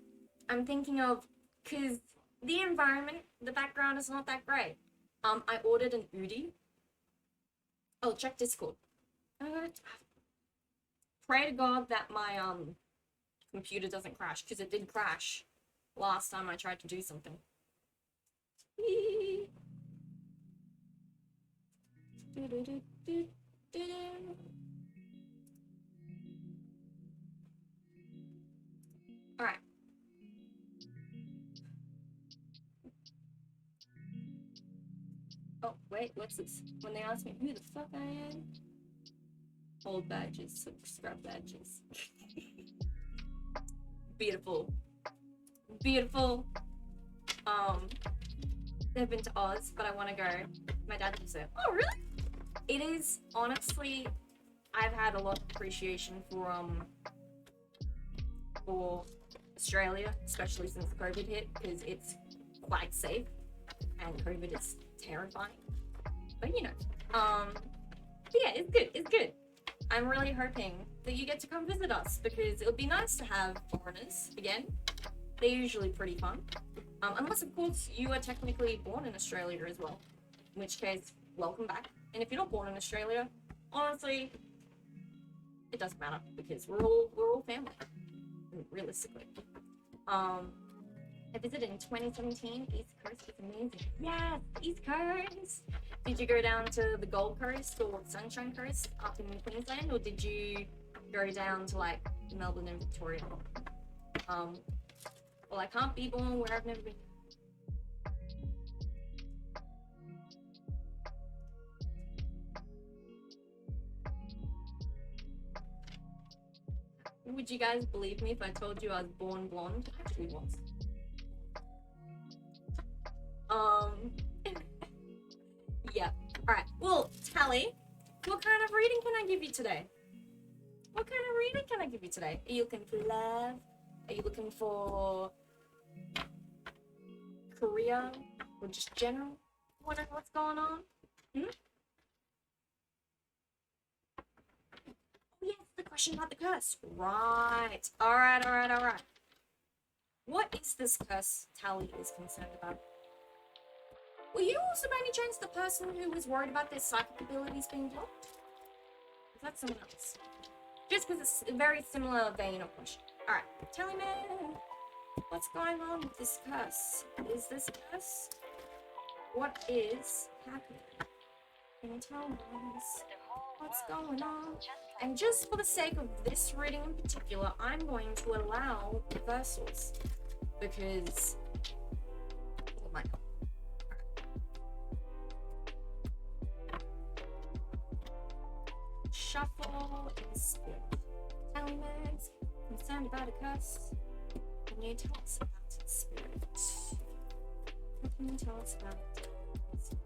I'm thinking of, because the environment, the background is not that great. I ordered an Udi. Oh, check Discord. Pray to God that my computer doesn't crash, because it did crash last time I tried to do something. Alright. Oh, wait, what's this? When they ask me who the fuck I am? Old badges, scrap badges. Beautiful. Beautiful. They've been to Oz, but I want to go. My dad lives there. Oh, really? It is, honestly, I've had a lot of appreciation for Australia, especially since COVID hit, because it's quite safe, and COVID is terrifying. But you know, yeah, it's good. It's good. I'm really hoping that you get to come visit us because it would be nice to have foreigners again. They're usually pretty fun. Unless, of course, you are technically born in Australia as well, in which case, welcome back. And if you're not born in Australia, honestly, it doesn't matter because we're all family, realistically. I visited in 2017. East Coast was amazing. Yes, East Coast. Did you go down to the Gold Coast or Sunshine Coast up in Queensland, or did you go down to like Melbourne and Victoria? Well, I can't be born where I've never been. Would you guys believe me if I told you I was born blonde? I actually was. Yeah. Alright, well, Tally, what kind of reading can I give you today? What kind of reading can I give you today? Are you looking for love? Are you looking for career? Or just general? Wondering what's going on? Hmm? Oh, yes, the question about the curse. Right. Alright. What is this curse Tally is concerned about? Were you also by any chance the person who was worried about their psychic abilities being blocked? Is that someone else? Just because it's a very similar vein of question. Alright, tell me, man, what's going on with this curse? Is this curse? What is happening? Can you tell us what's going on? And just for the sake of this reading in particular, I'm going to allow reversals. Because, oh my god. Shuffle and spirit. Elements, concerned about a curse. Can you tell us about it, spirit? What can you tell us about it?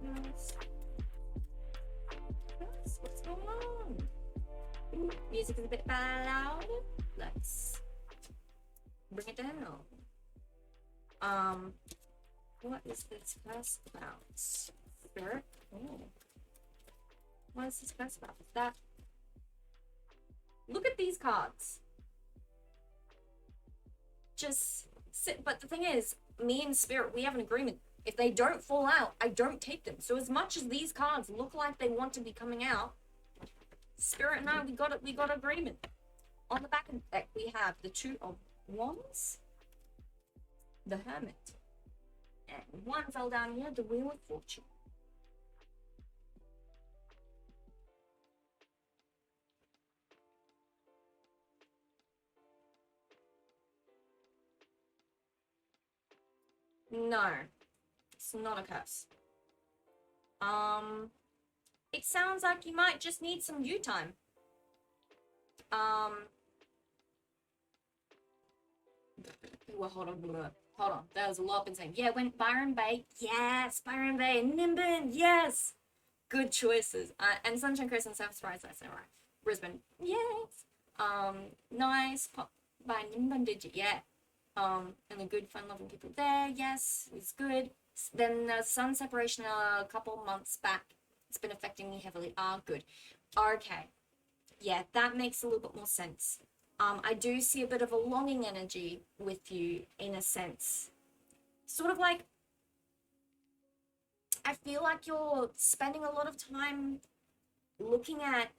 Curse? What's going on? Ooh, music is a bit loud. Let's bring it down. What is this curse about? Spirit? Oh. What is this curse about? Is that? Look at these cards. Just sit. But the thing is, me and Spirit, we have an agreement. If they don't fall out, I don't take them. So as much as these cards look like they want to be coming out, Spirit and I, we got agreement. On the back of the deck, we have the Two of Wands, the Hermit, and one fell down here, the Wheel of Fortune. No, it's not a curse. It sounds like you might just need some you time. Well, hold on. That was a lot been saying. Yeah, went Byron Bay. Yes, Byron Bay. Nimbin. Yes. Good choices. And Sunshine Coast and South Surprise. That's all right. Brisbane. Yes. Nice. Pop by Nimbin. Did you? Yeah. And the good, fun-loving people there. Yes, it's good. Then the sun separation a couple months back. It's been affecting me heavily. Good. Okay. Yeah, that makes a little bit more sense. I do see a bit of a longing energy with you in a sense. Sort of like, I feel like you're spending a lot of time looking at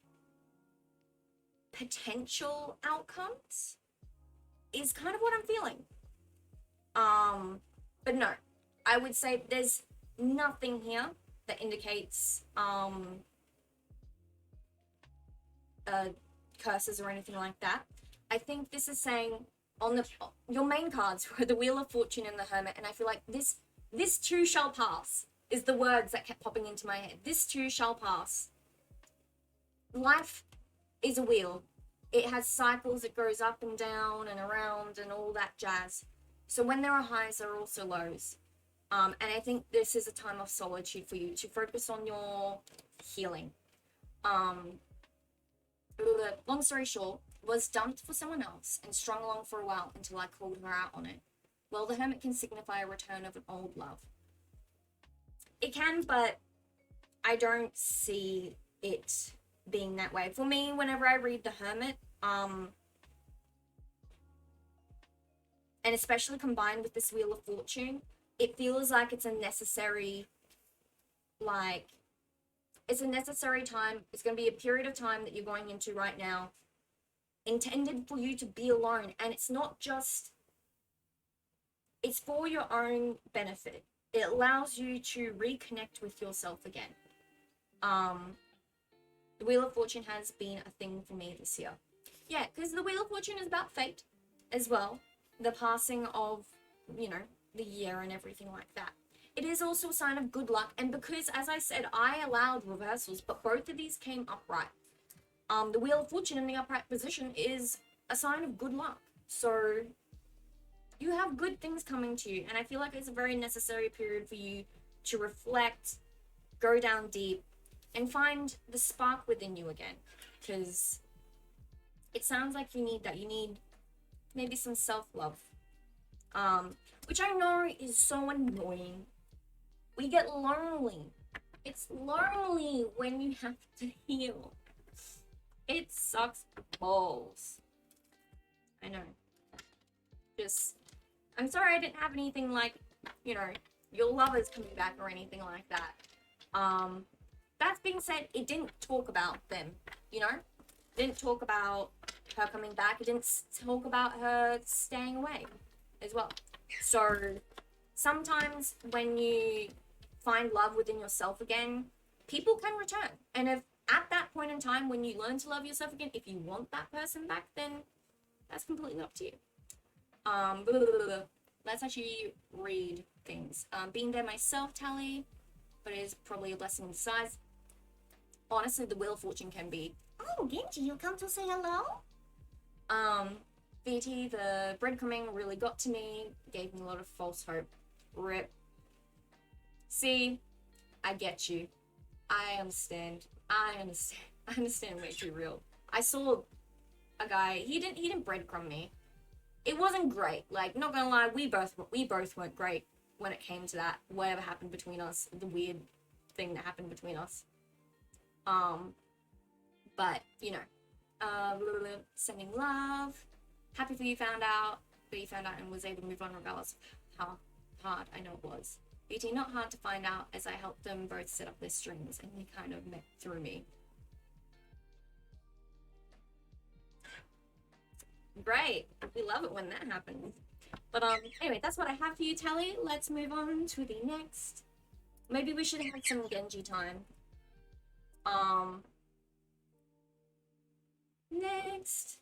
potential outcomes is kind of what I'm feeling. But no, I would say there's nothing here that indicates curses or anything like that. I think this is saying on your main cards were the Wheel of Fortune and the Hermit, and I feel like this too shall pass is the words that kept popping into my head. This too shall pass. Life is a wheel. It has cycles. It goes up and down and around and all that jazz. So when there are highs, there are also lows. And I think this is a time of solitude for you to focus on your healing. Long story short, was dumped for someone else and strung along for a while until I called her out on it. Well, the hermit can signify a return of an old love. It can, but I don't see it being that way. For me, whenever I read the hermit, and especially combined with this Wheel of Fortune, it feels like it's a necessary, like, it's a necessary time. It's going to be a period of time that you're going into right now, intended for you to be alone. And it's not just, it's for your own benefit. It allows you to reconnect with yourself again. The Wheel of Fortune has been a thing for me this year. Yeah, because the Wheel of Fortune is about fate as well. The passing of, you know, the year and everything like that. It is also a sign of good luck, and because, as I said, I allowed reversals, but both of these came upright. The Wheel of Fortune in the upright position is a sign of good luck. So you have good things coming to you, and I feel like it's a very necessary period for you to reflect, go down deep, and find the spark within you again. Because it sounds like you need that. You need maybe some self-love. Which I know is so annoying. We get lonely. It's lonely when you have to heal. It sucks balls. I know. I'm sorry I didn't have anything like, you know, your lover's coming back or anything like that. That being said, it didn't talk about them, you know? It didn't talk about her coming back. It didn't talk about her staying away as well. So sometimes when you find love within yourself again, people can return. And if at that point in time when you learn to love yourself again, if you want that person back, then that's completely up to you. Let's actually read things. Being there myself, Tally, but it is probably a blessing in disguise. Honestly, the Wheel of Fortune can be, oh, Genji, you come to say hello? VT, the breadcrumbing really got to me, gave me a lot of false hope. RIP. See, I get you. I understand. I understand way too real. I saw a guy, he didn't breadcrumb me. It wasn't great. Like, not gonna lie, we both weren't great when it came to that. Whatever happened between us, the weird thing that happened between us. But, you know, sending love. Happy for you found out, but you found out and was able to move on regardless of how hard I know it was. BT, not hard to find out, as I helped them both set up their strings and they kind of met through me. Great. We love it when that happens. But anyway, that's what I have for you, Tally. Let's move on to the next. Maybe we should have some Genji time. Next.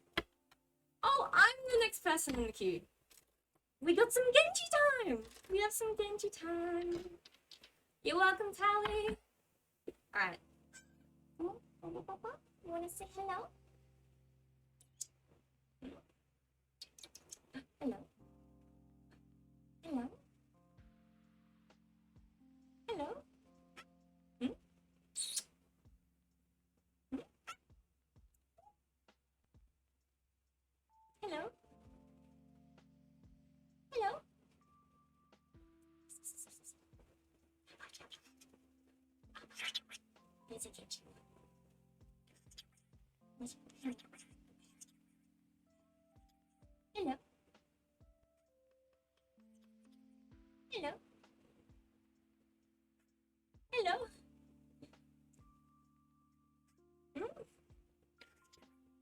Oh, I'm the next person in the queue. We got some Genji time. We have some Genji time. You're welcome, Tally. Alright. You wanna say hello? Hello. Hello. Hello. Hmm? Hmm? Hello. Hello. Here's a Genji. Hello. Hello. Hello. Hmm?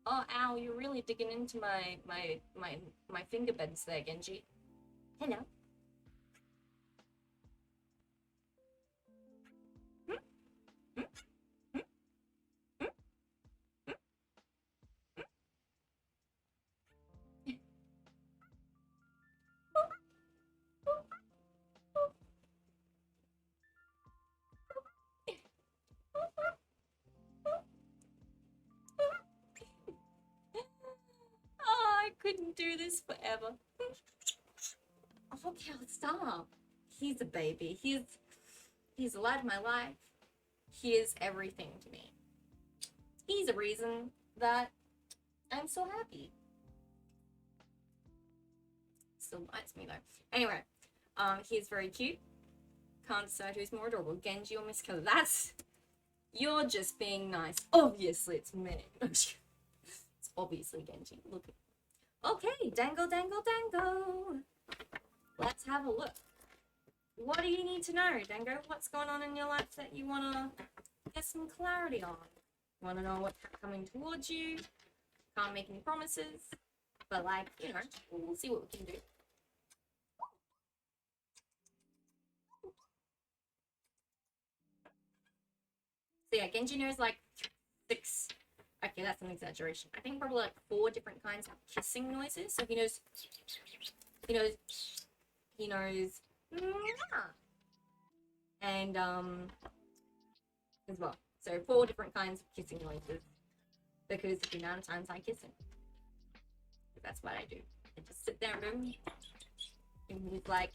Oh, ow, you're really digging into my finger beds there, Genji. Hello. Hmm? Hmm? Hmm? Hmm? Oh, I couldn't do this forever. Okay, stop. He's a baby. He's the light of my life. He is everything to me. He's a reason that I'm so happy. Still bites me though. Anyway, he is very cute. Can't decide who's more adorable, Genji or Misskero. You're just being nice. Obviously, it's me. It's obviously Genji. Look. Okay, Dango, Dango, Dango. Let's have a look. What do you need to know, Dango? What's going on in your life that you want to get some clarity on? Want to know what's coming towards you? Can't make any promises. But, like, you know, we'll see what we can do. So, yeah, Genji knows, like, 6... Okay, that's an exaggeration. I think probably, like, 4 different kinds of kissing noises. So, he knows... And, as well. So 4 different kinds of kissing noises. Because of the amount of times I kiss him. That's what I do. I just sit there and he's like...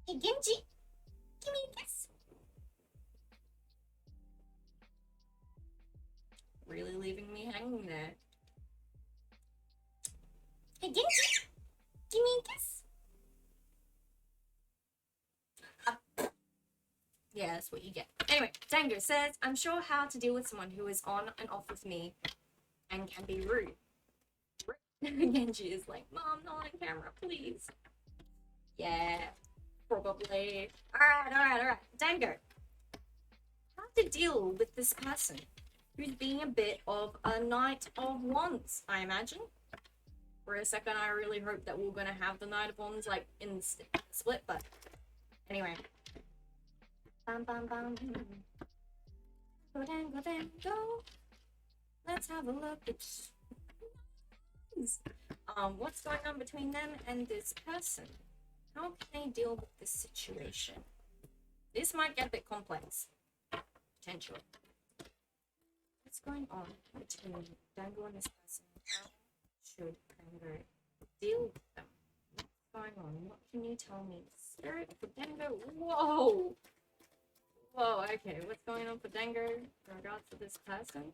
Hey, Genji, give me a kiss. Really leaving me hanging there. Hey, Genji, give me a kiss. Yeah, that's what you get. Anyway, Dango says, I'm sure how to deal with someone who is on and off with me and can be rude. Genji is like, Mom, not on camera, please. Yeah. Probably. Alright. Dango. How to deal with this person who's being a bit of a Knight of Wands, I imagine. For a second, I really hope that we're gonna have the Knight of Wands, like, in the split, but anyway. Bam, bam, bam. Go, Dango. Let's have a look. What's going on between them and this person? How can they deal with this situation? This might get a bit complex. Potentially. What's going on between Dango and this person? How should Dango deal with them? What's going on? What can you tell me? Spirit for Dango? Whoa! Whoa, okay. What's going on for Dango in regards to this person?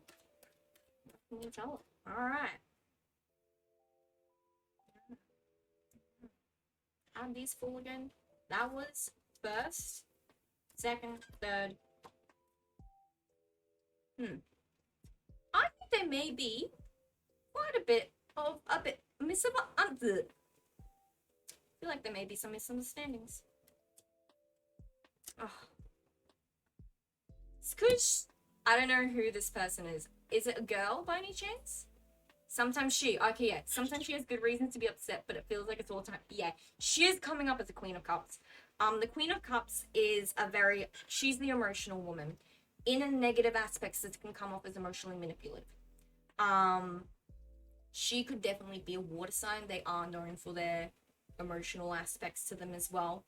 What can you tell him? Alright. How'd these fall again? That was first, second, third. I think there may be quite a bit of I feel like there may be some misunderstandings. Oh. Scooch, I don't know who this person is. Is it a girl by any chance? Sometimes sometimes she has good reasons to be upset, but it feels like it's all the time. Yeah, she is coming up as a Queen of Cups. The Queen of Cups is she's the emotional woman. In a negative aspects, it can come off as emotionally manipulative. She could definitely be a water sign. They are known for their emotional aspects to them as well.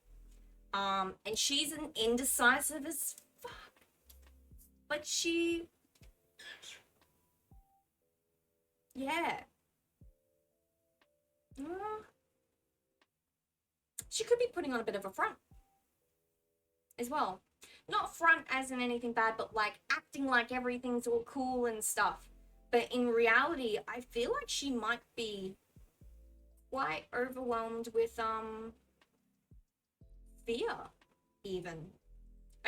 And she's an indecisive as fuck. But yeah. She could be putting on a bit of a front as well. Not front as in anything bad, but like acting like everything's all cool and stuff. But in reality, I feel like she might be quite overwhelmed with fear even.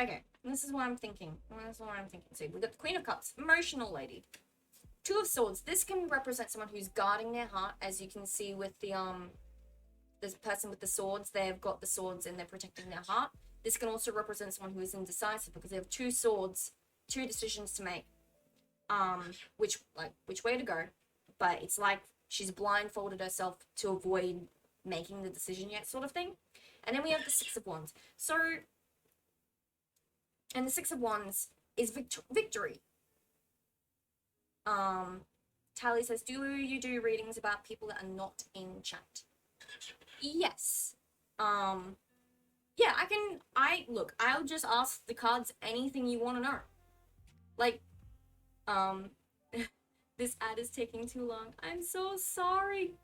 Okay, this is what I'm thinking. So we've got the Queen of Cups, emotional lady. Two of Swords. This can represent someone who's guarding their heart, as you can see with the this person with the swords. They've got the swords and they're protecting their heart. This can also represent someone who is indecisive because they have 2 swords, 2 decisions to make. Which way to go? But it's like she's blindfolded herself to avoid making the decision yet, sort of thing. And then we have the 6 of Wands. So, and the 6 of Wands is victory. Tally says, do you do readings about people that are not in chat? Yes. Yeah, I'll just ask the cards anything you want to know. Like, um, this ad is taking too long. I'm so sorry.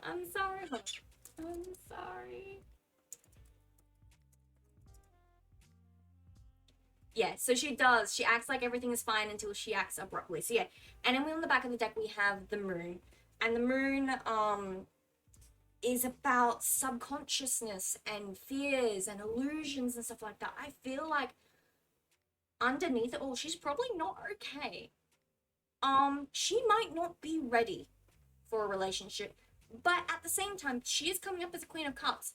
I'm sorry. I'm sorry. Yeah, so she does. She acts like everything is fine until she acts abruptly. So yeah, and then on the back of the deck we have the moon, and the moon is about subconsciousness and fears and illusions and stuff like that. I feel like underneath it all, she's probably not okay. She might not be ready for a relationship, but at the same time, she is coming up as a Queen of Cups,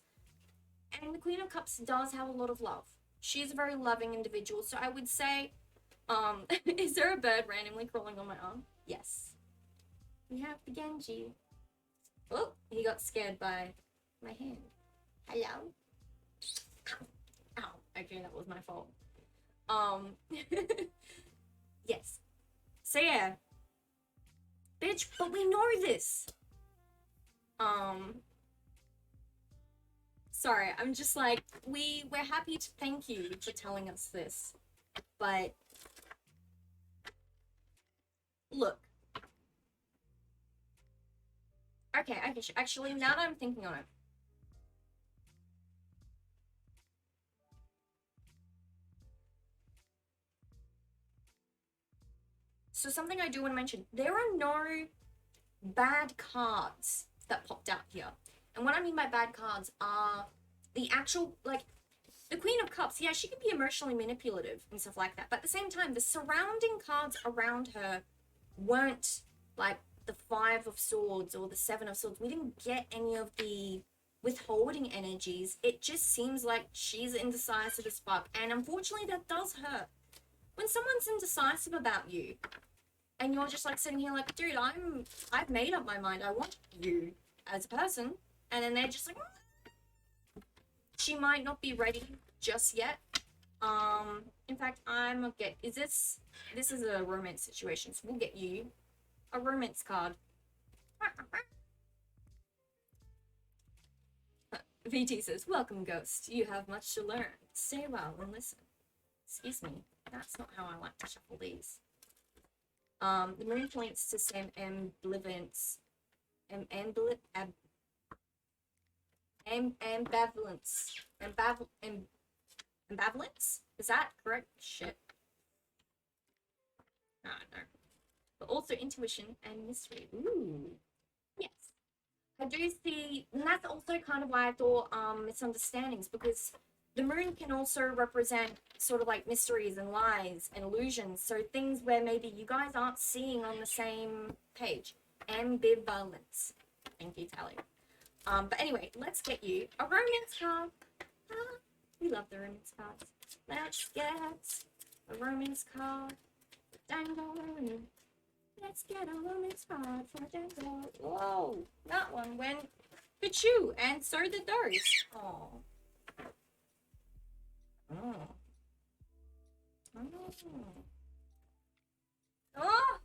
and the Queen of Cups does have a lot of love. She is a very loving individual, so I would say, is there a bird randomly crawling on my arm? Yes. We have the Genji. Oh, he got scared by my hand. Hello? Ow. Okay, that was my fault. Yes. So yeah. Bitch, but we know this. Sorry, I'm just like, we're happy to thank you for telling us this. But look. Okay, actually, now that I'm thinking on it. So something I do want to mention, there are no bad cards that popped out here. And what I mean by bad cards are the actual, like, the Queen of Cups, yeah, she can be emotionally manipulative and stuff like that. But at the same time, the surrounding cards around her weren't like the Five of Swords or the Seven of Swords. We didn't get any of the withholding energies. It just seems like she's indecisive as fuck. And unfortunately, that does hurt. When someone's indecisive about you, and you're just like sitting here like, dude, I've made up my mind. I want you as a person. And then they're just like, she might not be ready just yet. In fact, I'm gonna get, this is a romance situation, so we'll get you a romance card. VT says, welcome, Ghost. You have much to learn. Stay well and listen. Excuse me, that's not how I like to shuffle these. The moon points to some ambivalence. Ambivalence? Is that correct? Shit. I don't know. But also intuition and mystery. Ooh. Yes. I do see, and that's also kind of why I thought misunderstandings, because the moon can also represent sort of like mysteries and lies and illusions. So things where maybe you guys aren't seeing on the same page. Ambivalence. Thank you, Tally. But anyway, let's get you a romance card. We love the romance cards. Let's get a romance card. Dango. Let's get a romance card for Dango. Whoa, that one went Pichu, and so did those. Oh. Oh. Oh.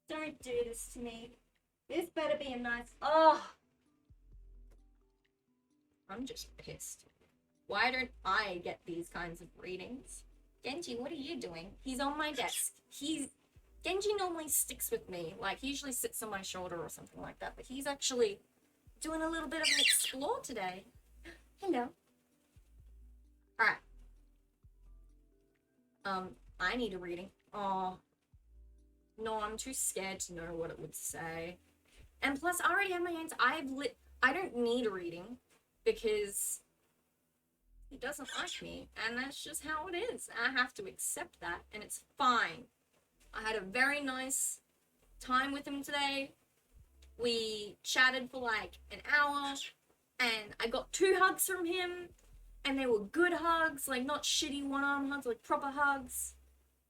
Don't do this to me. This better be a nice. Oh. I'm just pissed. Why don't I get these kinds of readings? Genji, what are you doing? He's on my desk. Genji normally sticks with me. Like, he usually sits on my shoulder or something like that. But he's actually doing a little bit of an explore today. Hello. Alright. I need a reading. Oh. No, I'm too scared to know what it would say. And plus, I already have my hands. I don't need a reading because he doesn't like me, and that's just how it is. I have to accept that, and it's fine. I had a very nice time with him today. We chatted for like an hour, and I got 2 hugs from him, and they were good hugs, like not shitty one-arm hugs, like proper hugs,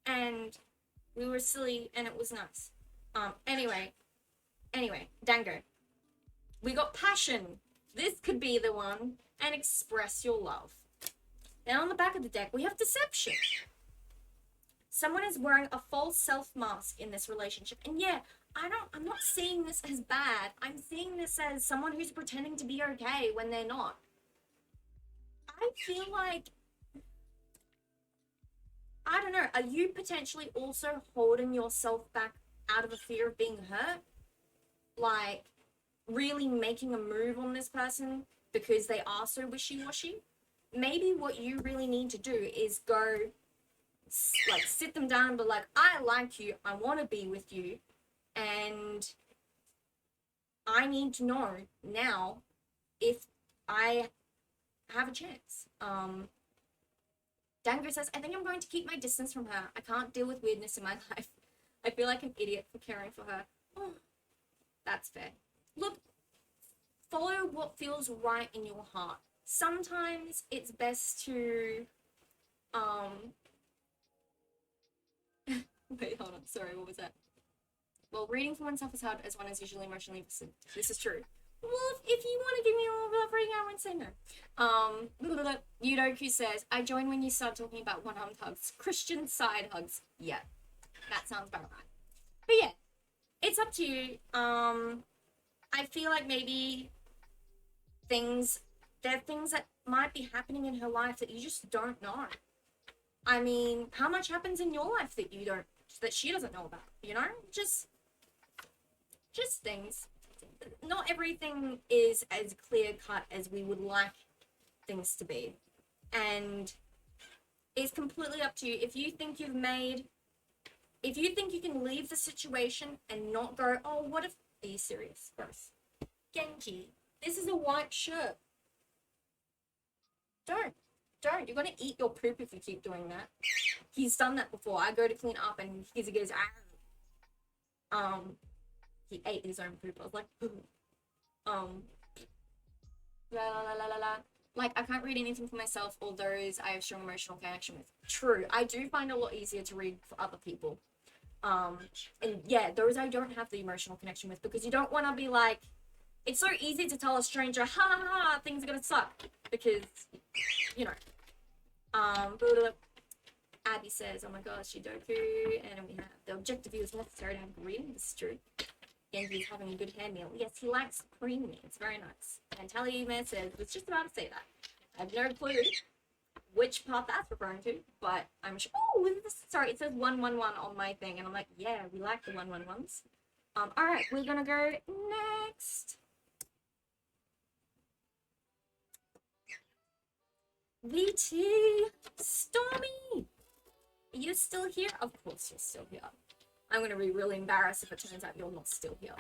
and we were silly, and it was nice. Anyway, Dango. We got passion. This could be the one, and express your love. Then on the back of the deck, we have deception. Someone is wearing a false self mask in this relationship. And yeah, I'm not seeing this as bad. I'm seeing this as someone who's pretending to be okay when they're not. I feel like, I don't know, are you potentially also holding yourself back out of a fear of being hurt? Like, really making a move on this person because they are so wishy-washy? Maybe what you really need to do is go, like, sit them down and be like, I like you, I want to be with you, and I need to know now if I have a chance. Dango says, I think I'm going to keep my distance from her. I can't deal with weirdness in my life. I feel like an idiot for caring for her. Oh, that's fair. Look, follow what feels right in your heart. Sometimes it's best to, wait, hold on, sorry, what was that? Well, reading for oneself is hard as one is usually emotionally invested. This is true. Well, if you want to give me a little bit of reading, I won't say no. Yudoku says, I join when you start talking about one-armed hugs. Christian side hugs. Yeah, that sounds about right. But yeah, it's up to you. I feel like maybe there are things that might be happening in her life that you just don't know. I mean, how much happens in your life that she doesn't know about, you know? Just things. Not everything is as clear cut as we would like things to be. And it's completely up to you. If you think you can leave the situation and not go, oh, what if, are you serious? Gross. Genji, this is a white shirt. Don't. You're gonna eat your poop if you keep doing that. He's done that before. I go to clean up and he goes, he ate his own poop. I was like, la la la la la. Like, I can't read anything for myself, or those I have strong emotional connection with. True, I do find it a lot easier to read for other people. And yeah, those I don't have the emotional connection with, because you don't want to be like, it's so easy to tell a stranger, ha ha ha, things are gonna suck, because, you know. Abby says, oh my gosh, Shidoku, and we have the objective view is necessary to have a reading. This is true. Genji's having a good hand meal. Yes, he likes creamy. It's very nice. And Tallyman says, was just about to say that. I have no clue which part that's referring to, but I'm sure. Oh, sorry, it says 111 on my thing, and I'm like, yeah, we like the 111s. All right, we're gonna go next. VT Stormy, are you still here? Of course you're still here. I'm gonna be really embarrassed if it turns out you're not still here.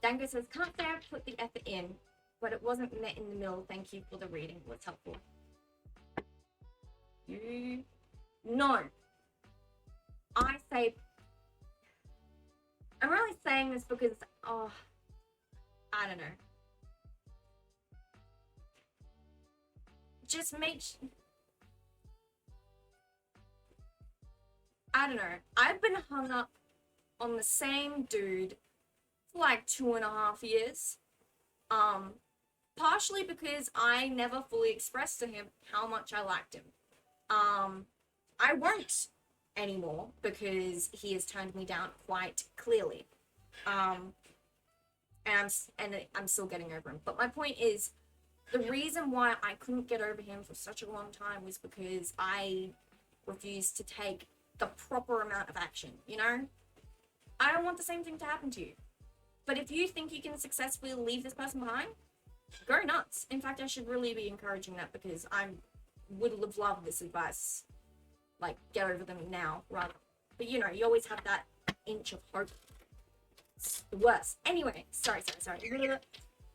Dango says, can't say I put the effort in, but it wasn't met in the middle. Thank you for the reading. What's helpful? No. I say, I'm really saying this because, oh, I don't know. Just I don't know. I've been hung up on the same dude for like 2.5 years. Partially because I never fully expressed to him how much I liked him. I won't anymore because he has turned me down quite clearly. And I'm still getting over him. But my point is, the reason why I couldn't get over him for such a long time was because I refused to take the proper amount of action, you know? I don't want the same thing to happen to you. But if you think you can successfully leave this person behind, go nuts. In fact, I should really be encouraging that, because I would have loved this advice. Like, get over them now, rather. But you know, you always have that inch of hope. It's the worst. Anyway, sorry.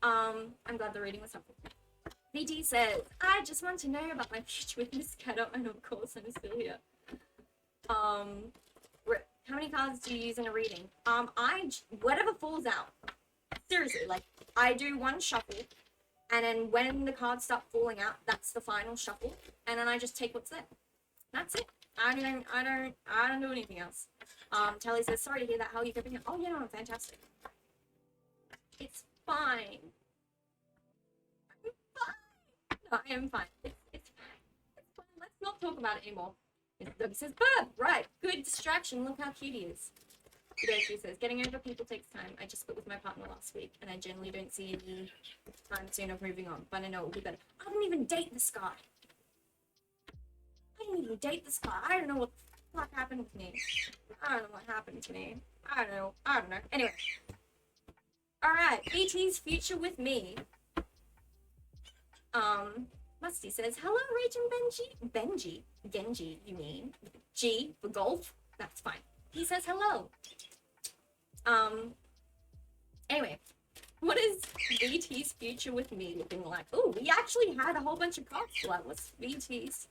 I'm glad the reading was helpful. VT says, I just want to know about my future with Misskero, and of course I'm still here. How many cards do you use in a reading? Whatever falls out. Seriously, like, I do one shuffle, and then when the cards start falling out, that's the final shuffle, and then I just take what's there. That's it. I don't do anything else. Telly says, sorry to hear that. How are you coping? Oh, yeah, no, I'm fantastic. It's fine. No, I am fine. It's fine. Let's not talk about it anymore. Doug says, Burp! Right, good distraction. Look how cute he is. Kudoku says, getting over people takes time. I just split with my partner last week, and I generally don't see any time soon of moving on, but I know it will be better. I didn't even date this guy. I didn't even date this guy. I don't know what the fuck happened with me. I don't know what happened to me. I don't know. Anyway. Alright, BT's future with me. Musty says, hello, Rach and Benji. Genji, you mean? G for golf? That's fine. He says hello. Anyway, what is BT's future with me looking like? Oh, we actually had a whole bunch of cards for that. What's BT's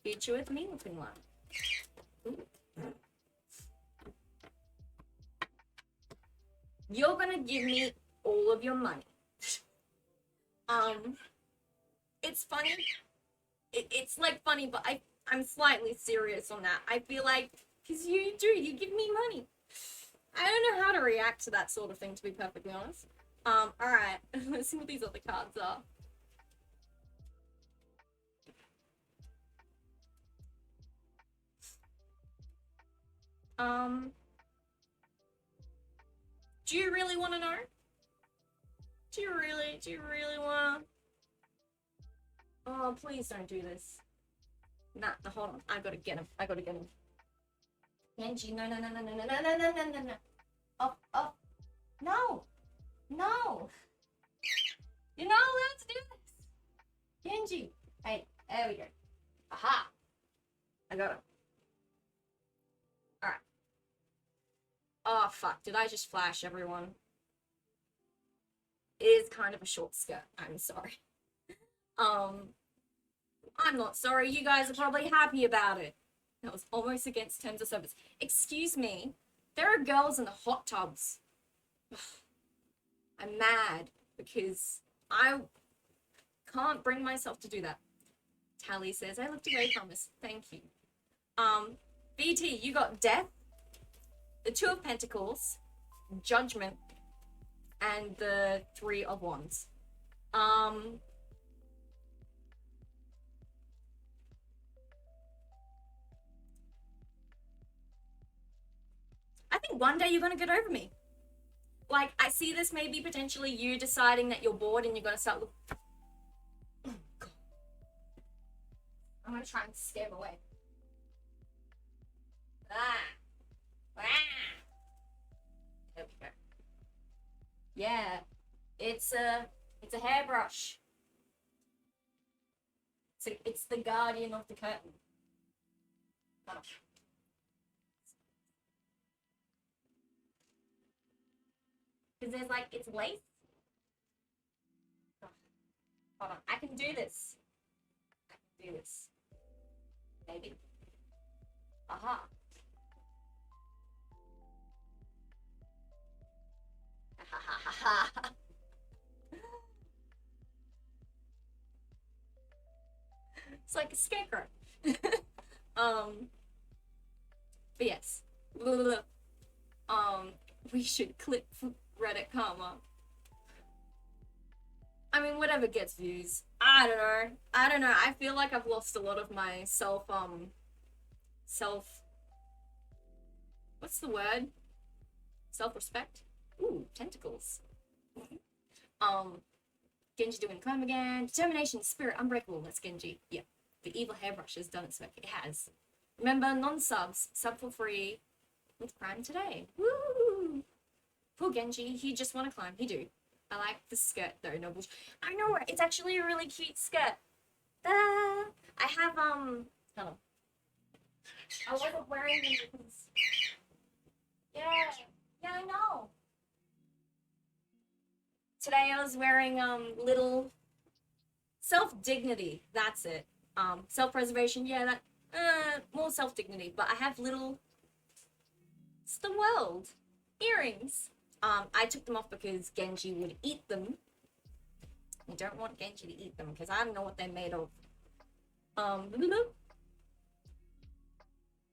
future with me looking like? Ooh. You're gonna give me all of your money. It's funny. It's like funny, but I'm slightly serious on that. I feel like, because you give me money. I don't know how to react to that sort of thing, to be perfectly honest. Alright, let's see what these other cards are. Do you really want to know? Do you really want to? Oh, please don't do this. Nah, hold on. I gotta get him. Genji, no. Oh. No. You're not allowed to do this. Genji. Hey, there we go. Aha. I got him. Alright. Oh, fuck. Did I just flash everyone? It is kind of a short skirt. I'm sorry. I'm not sorry. You guys are probably happy about it. That was almost against terms of service. Excuse me. There are girls in the hot tubs. I'm mad because I can't bring myself to do that. Tally says, I looked away from us. Thank you. BT, you got Death, the Two of Pentacles, Judgment, and the Three of Wands. I think one day you're gonna get over me. Like, I see this maybe potentially you deciding that you're bored and you're gonna start look. Oh, God. I'm gonna try and scare him away. There we go. Yeah, it's a hairbrush. It's the guardian of the curtain. Oh. Because there's like, it's lace. Oh. Hold on, I can do this. Maybe. Aha. It's like a scarecrow. But yes. We should clip Reddit karma. I mean, whatever gets views. I don't know. I feel like I've lost a lot of my what's the word? Self-respect? Ooh, tentacles. Genji doing climb again. Determination, spirit, unbreakable. That's Genji. Yeah. The evil hairbrush has done its work. It has. Remember, non-subs. Sub for free. With Prime today. Woo! Poor Genji. He just want to climb. He do. I like the skirt though. No bullshit. I know. It's actually a really cute skirt. I have, hold on. I wasn't wearing them because... Yeah, I know. Today I was wearing, little self-dignity. That's it. Self-preservation. Yeah, that, more self-dignity. But I have little, it's the world. Earrings. I took them off because Genji would eat them. I don't want Genji to eat them because I don't know what they're made of.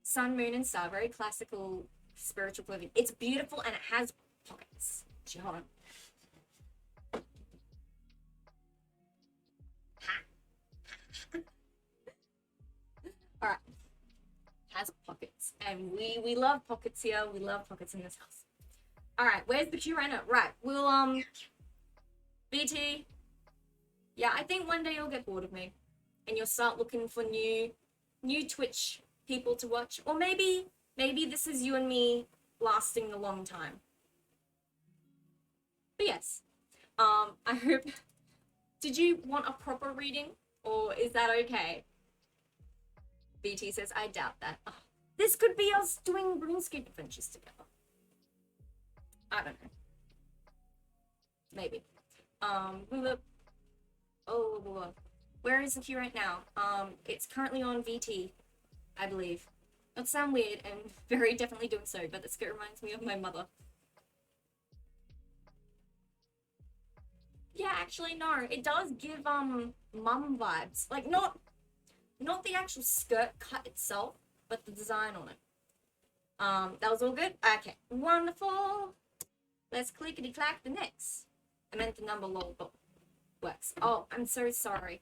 Sun, moon, and star. Very classical spiritual clothing. It's beautiful and it has pockets. Hold on. Alright. Has pockets. time. We love pockets here. We love pockets in this house. All right, where's the queue right now? Right, we'll BT. Yeah, I think one day you'll get bored of me, and you'll start looking for new Twitch people to watch, or maybe this is you and me lasting a long time. But yes, I hope. Did you want a proper reading, or is that okay? BT says, I doubt that. Oh, this could be us doing RuneScape adventures together. I don't know. Maybe. Oh, where is the queue right now? It's currently on VT, I believe. That sounds weird, and very definitely doing so, but this reminds me of my mother. Yeah, actually, no. It does give, mum vibes. Like, not the actual skirt cut itself, but the design on it. That was all good? Okay, wonderful. Let's clickety-clack the next. I meant the number lol, but works. Oh, I'm so sorry.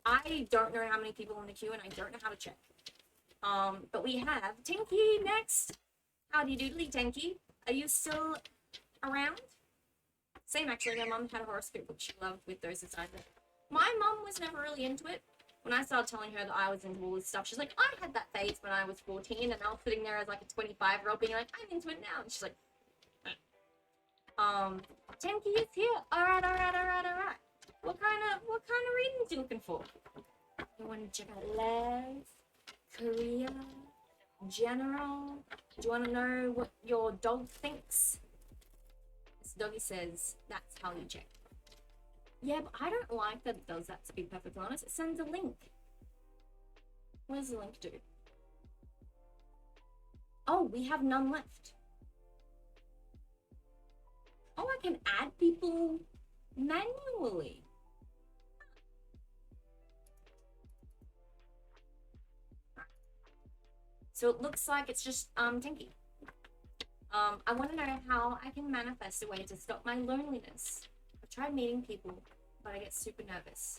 I don't know how many people in the queue, and I don't know how to check. But we have Tinky next. Howdy doodly, Tinky. Are you still around? Same, actually. My mum had a horoscope which she loved with those designs. My mum was never really into it. When I started telling her that I was into all this stuff, she's like, I had that phase when I was 14, and I was sitting there as like a 25-year-old being like, I'm into it now. And she's like, Tinky is here. Alright. What kind of readings you looking for? You want to check out Les, Korea, General? Do you want to know what your dog thinks? This doggy says that's how you check. Yeah, but I don't like that it does that, to be perfectly honest. It sends a link. What does the link do? Oh, we have none left. Oh, I can add people manually. So it looks like it's just Tinky. I want to know how I can manifest a way to stop my loneliness. I've tried meeting people, but I get super nervous.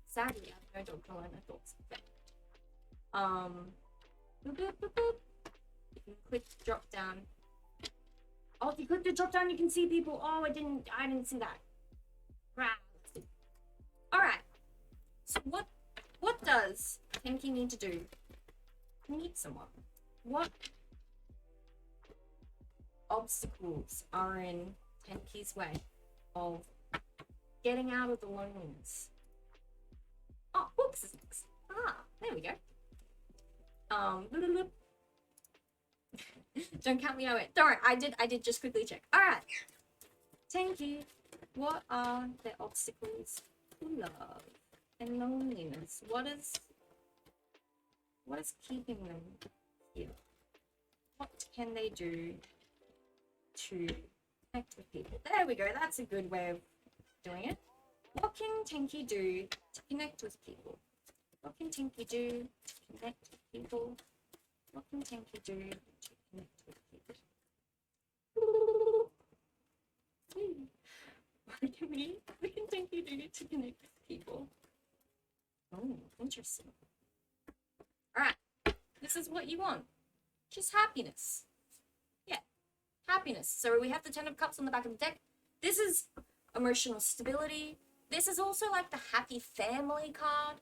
Sadly, I have no dog to learn my thoughts. Boop, boop, boop, boop. You can click drop down. Oh, if you click the drop down, you can see people. Oh, I didn't see that. All right. So what does Tinky need to do to meet someone? What obstacles are in Tinky's way of getting out of the loneliness? Oh, books is next. Ah, there we go. Don't count me out. Don't worry, I did just quickly check. All right, Tinky, what are the obstacles to love and loneliness? What is keeping them here? What can they do to connect with people? There we go. That's a good way of doing it. What can Tinky do to connect with people? What can Tinky do to connect with people? What can Tinky do to connect with people? What can Tinky do to connect with people? Oh, interesting. Alright, this is what you want. Just happiness. Yeah, happiness. So we have the 10 of Cups on the back of the deck. This is emotional stability. This is also like the happy family card,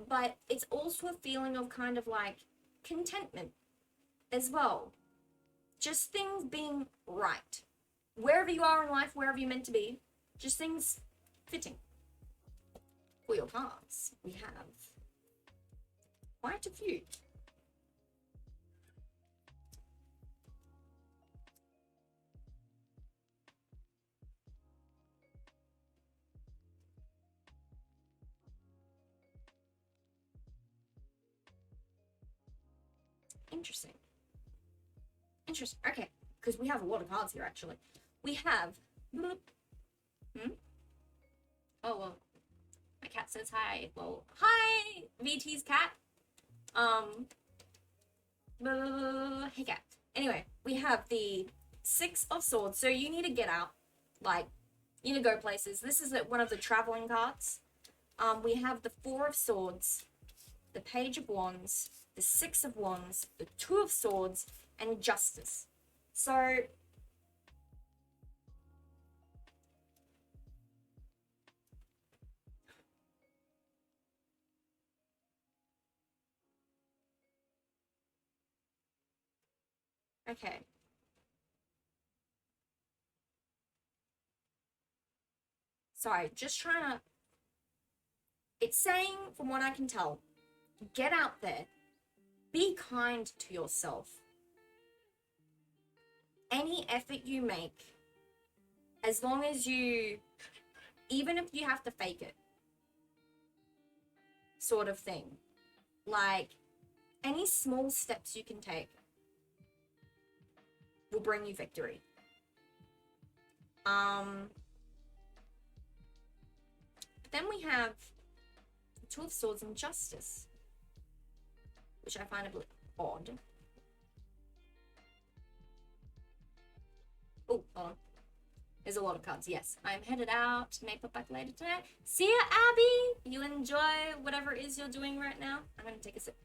but it's also a feeling of kind of like contentment as well. Just things being right. Wherever you are in life, wherever you're meant to be, just things fitting. For your cards, we have quite a few. Interesting. Okay, because we have a lot of cards here, actually. We have... Oh, well. My cat says hi. Well, hi, VT's cat. Hey, cat. Anyway, we have the 6 of Swords. So you need to get out. Like, you need to go places. This is one of the traveling cards. We have the 4 of Swords. the Page of Wands, the Six of Wands, the Two of Swords, and Justice. So okay. Sorry, just trying to... It's saying, from what I can tell, get out there. Be kind to yourself. Any effort you make, as long as you... Even if you have to fake it, sort of thing. Like, any small steps you can take will bring you victory. Then we have the Two of Swords and Justice, which I find a bit odd. Oh, hold on. There's a lot of cards. Yes, I'm headed out. May put back later tonight. See ya, Abby. You enjoy whatever it is you're doing right now. I'm gonna take a sip.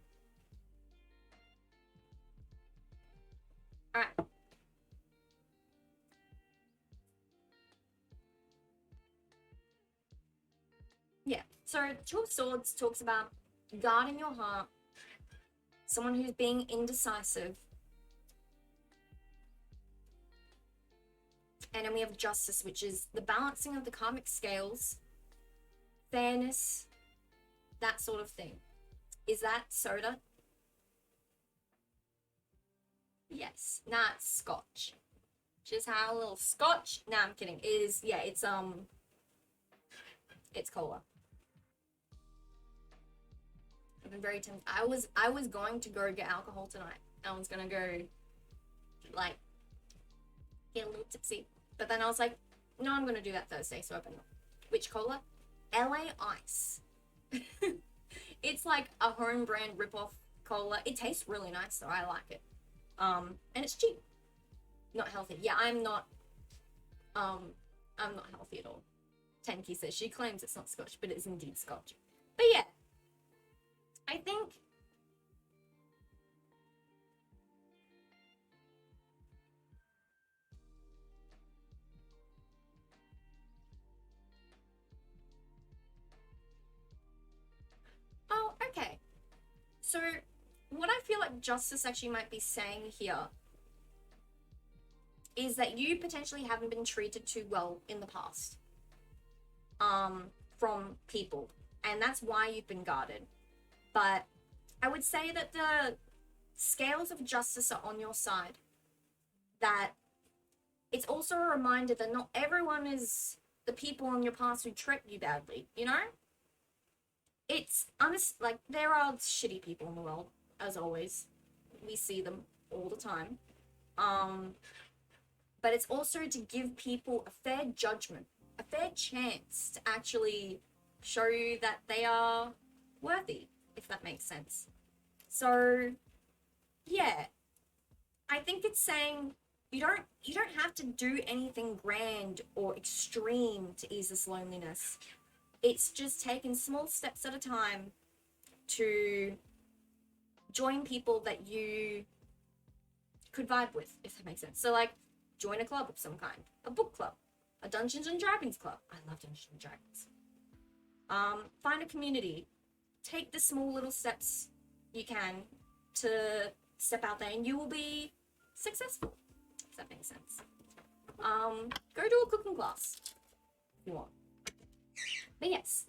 All right. Yeah. So Two of Swords talks about guarding your heart, someone who's being indecisive. And then we have Justice, which is the balancing of the karmic scales, fairness, that sort of thing. Is that soda? Yes. Nah, it's scotch. Just had a little scotch. Nah, I'm kidding. It is, yeah, it's cola. I've been very tempted. I was going to go get alcohol tonight. I was gonna go, like, get a little tipsy. But then I was like, no, I'm gonna do that Thursday, so I've been... Which cola? LA Ice. It's like a home brand rip-off cola. It tastes really nice, though. I like it. And it's cheap. Not healthy. Yeah, I'm not healthy at all. Tenki says she claims it's not scotch, but it's indeed scotch. But yeah, I think oh, okay. So what I feel like Justice actually might be saying here is that you potentially haven't been treated too well in the past from people, and that's why you've been guarded. But I would say that the scales of justice are on your side, that it's also a reminder that not everyone is the people in your past who treat you badly, you know? It's honest, like, there are shitty people in the world, as always. We see them all the time. But it's also to give people a fair judgment, a fair chance to actually show you that they are worthy, if that makes sense. So, yeah, I think it's saying you don't have to do anything grand or extreme to ease this loneliness. It's just taking small steps at a time to join people that you could vibe with, if that makes sense. So, like, join a club of some kind, a book club, a Dungeons and Dragons club. I love Dungeons and Dragons. Find a community. Take the small little steps you can to step out there, and you will be successful, if that makes sense. Go do a cooking class if you want. But yes,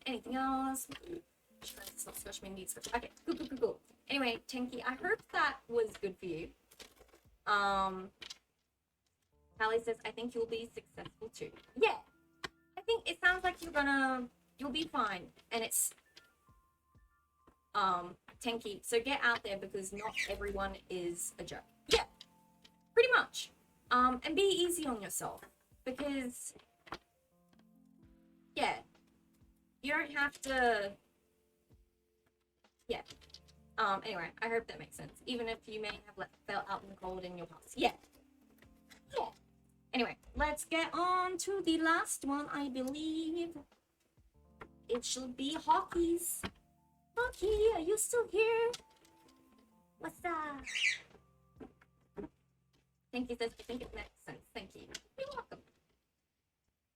anything else? It's not Scotch, needs Scotch. Okay, cool. Anyway, Tenki, I hope that was good for you. Hallie says, I think you'll be successful too. Yeah, I think it sounds like you'll be fine. And it's, Tenki, so get out there because not everyone is a jerk. Yeah, pretty much. And be easy on yourself because, yeah, you don't have to, yeah. Anyway, I hope that makes sense. Even if you may have felt out in the cold in your past. Yeah. Yeah. Anyway, let's get on to the last one, I believe. It should be hockeys. Lucky, are you still here? What's up? Thank you, I think it makes sense. Thank you. You're welcome.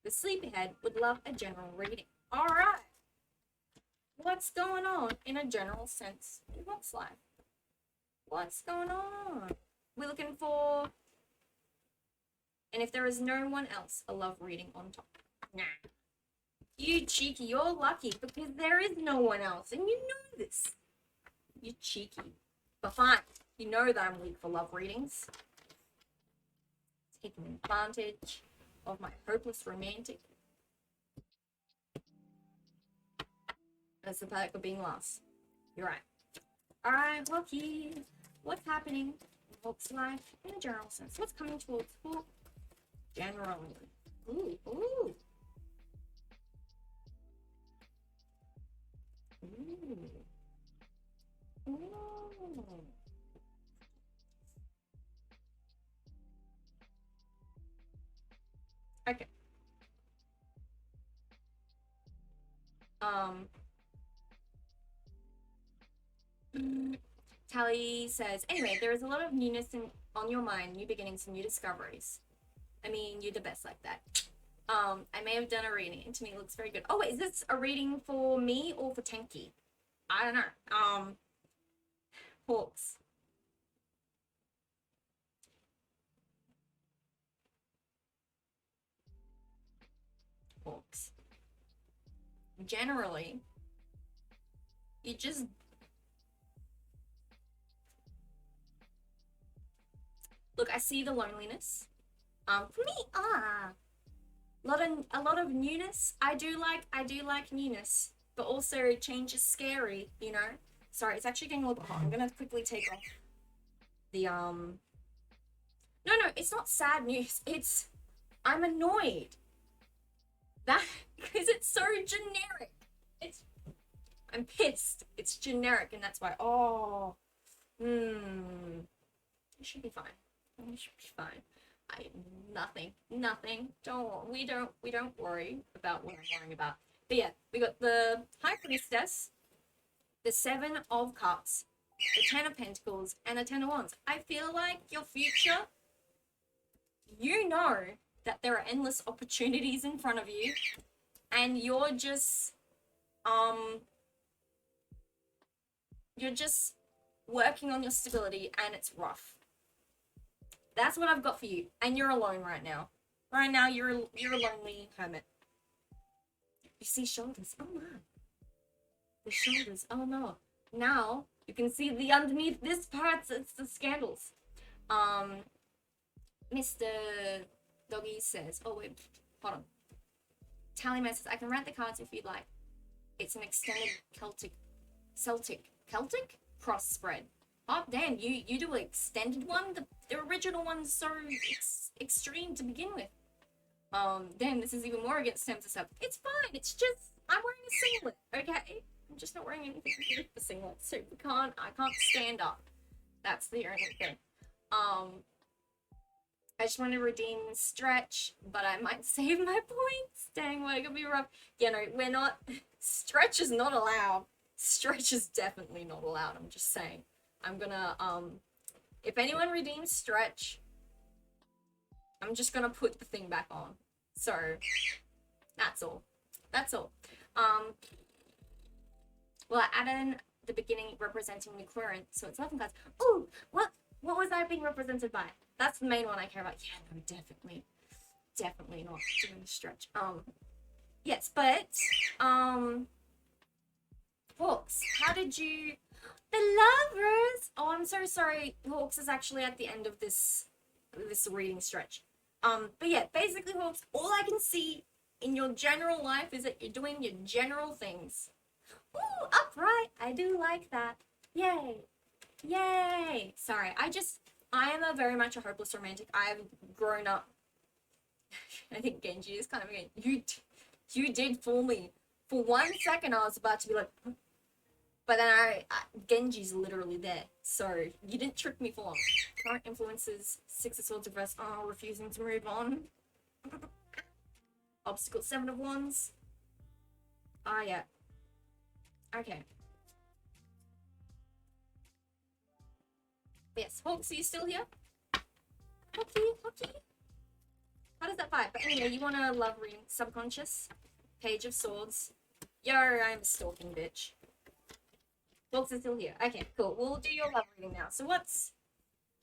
The sleepyhead would love a general reading. Alright. What's going on in a general sense in Hawk's life? What's going on? We're looking for... And if there is no one else, a love reading on top. Nah. You cheeky, you're lucky because there is no one else and you know this. You cheeky. But fine, you know that I'm weak for love readings. Taking advantage of my hopeless romantic. That's the perk of being last. You're right. Alright, Lucky. What's happening in Hawk's life in a general sense? What's coming towards Hawk generally? Ooh, ooh. Ooh. Ooh. Okay. Tally says, anyway, there is a lot of newness on your mind, new beginnings and new discoveries. I mean, you're the best like that. I may have done a reading, and to me it looks very good. Oh, wait, is this a reading for me or for Tenki? I don't know. Hawks. Hawks. Generally, you just... Look, I see the loneliness. For me, a lot of newness. I do like newness, but also change is scary, you know? Sorry, it's actually getting a little bit hot. I'm gonna quickly take off the, No, it's not sad news. It's, I'm annoyed. That, because it's so generic. I'm pissed. It's generic, and that's why, it should be fine. It should be fine. Nothing. We don't worry about what I'm worrying about. But yeah, we got the High Priestess, the Seven of Cups, the Ten of Pentacles, and the Ten of Wands. I feel like your future, you know that there are endless opportunities in front of you, and you're just working on your stability, and it's rough. That's what I've got for you. And you're alone right now. Right now, you're a lonely hermit. You see shoulders. Oh, my. The shoulders. Oh, no. Now, you can see the underneath this part. It's the scandals. Mr. Doggy says... Oh, wait. Hold on. Tallyman says, I can rent the cards if you'd like. It's an extended Celtic cross spread. Oh, damn, you do an extended one? The original one's so extreme to begin with. Damn, this is even more against Sam's stuff. It's fine, it's just, I'm wearing a singlet, okay? I'm just not wearing anything with the singlet, so I can't stand up. That's the only thing. I just want to redeem stretch, but I might save my points. Dang, we're gonna be rough. Yeah, no, we're not, stretch is not allowed. Stretch is definitely not allowed, I'm just saying. I'm gonna, if anyone redeems stretch, I'm just gonna put the thing back on. So, that's all. That's all. Well, I added in the beginning representing the clearance, so it's 11 cards. Ooh, what was I being represented by? That's the main one I care about. Yeah, no, definitely not doing stretch. Yes, but, Hawks, how did you... The lovers! Oh, I'm so sorry. Hawks is actually at the end of this reading stretch. But yeah, basically, Hawks, all I can see in your general life is that you're doing your general things. Ooh, upright! I do like that. Yay! Yay! Sorry, I am very much a hopeless romantic. I've grown up. I think Genji is kind of again. You did fool me. For 1 second, I was about to be like... But then Genji's literally there, so you didn't trick me for long. Current influences, Six of Swords reverse, refusing to move on. Obstacle, Seven of Wands. Yeah. Okay. Yes, Hawks, are you still here? Hawky. How does that vibe? But anyway, you want to love reading subconscious, Page of Swords. Yo, I'm a stalking bitch. Hawks is still here. Okay, cool. We'll do your love reading now. So what's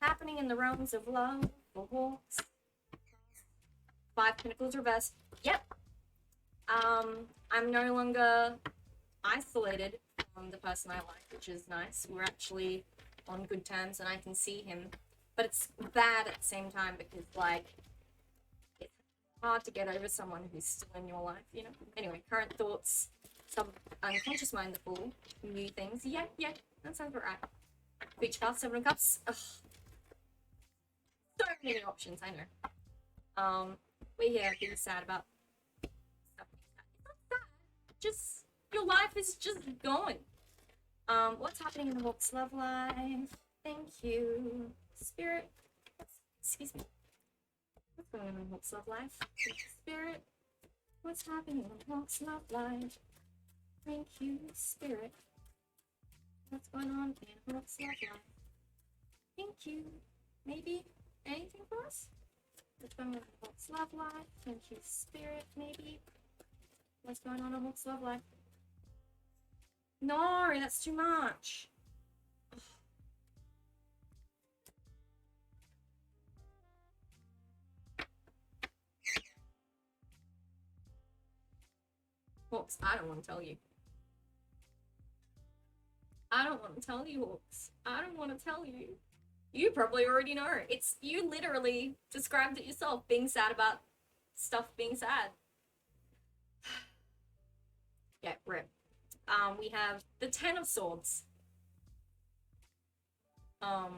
happening in the realms of love for Hawks? 5 Pentacles reversed. Yep. I'm no longer isolated from the person I like, which is nice. We're actually on good terms and I can see him. But it's bad at the same time because, like, it's hard to get over someone who's still in your life, you know? Anyway, current thoughts, unconscious mind, the Fool, new things. Yeah, that sounds about right. Beach card, 7 of Cups. Ugh. So many options, I know. We're here being sad about stuff. It's not sad. Just, your life is just going. What's happening in the Hawk's love life? Thank you. Spirit. Excuse me. What's going on in the Hawk's love life? Spirit. What's happening in the Hawk's love life? Thank you, Spirit. What's going on in the Hawk's love life? Thank you. Maybe anything for us? What's going on in the Hawk's love life? Thank you, Spirit. Maybe. What's going on in the Hawk's love life? No, that's too much. Hawks, I don't want to tell you. I don't want to tell you, Hawks. I don't want to tell you. You probably already know. It's, you literally described it yourself, being sad about stuff being sad. Yeah, rip. We have the 10 of Swords. Oh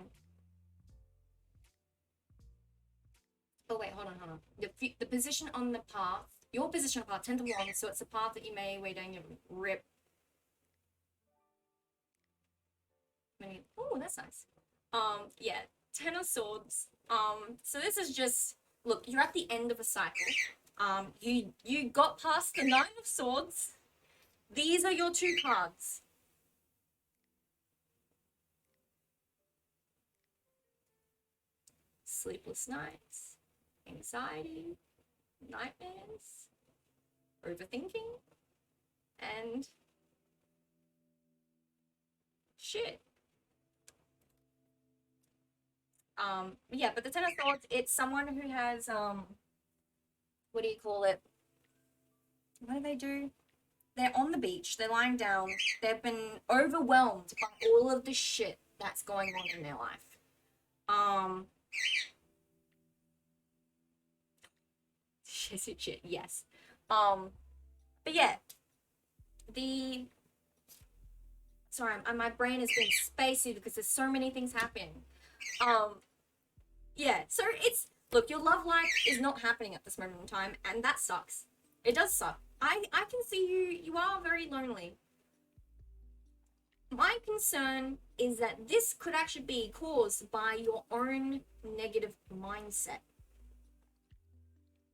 wait, hold on. The position on the path, your position on the path, 10 of Wands, so it's a path that you may weigh down your rip. Oh, that's nice. Yeah, 10 of Swords. So this is just, look, you're at the end of a cycle. You got past the 9 of Swords. These are your 2 cards. Sleepless nights, anxiety, nightmares, overthinking, and shit. Yeah, but the 10 of Swords, it's someone who has, what do you call it? What do they do? They're on the beach, they're lying down, they've been overwhelmed by all of the shit that's going on in their life. Shit, yes. But yeah, sorry, my brain has been spacey because there's so many things happening. Yeah, so it's, look, your love life is not happening at this moment in time, and that sucks. It does suck. I can see you are very lonely. My concern is that this could actually be caused by your own negative mindset.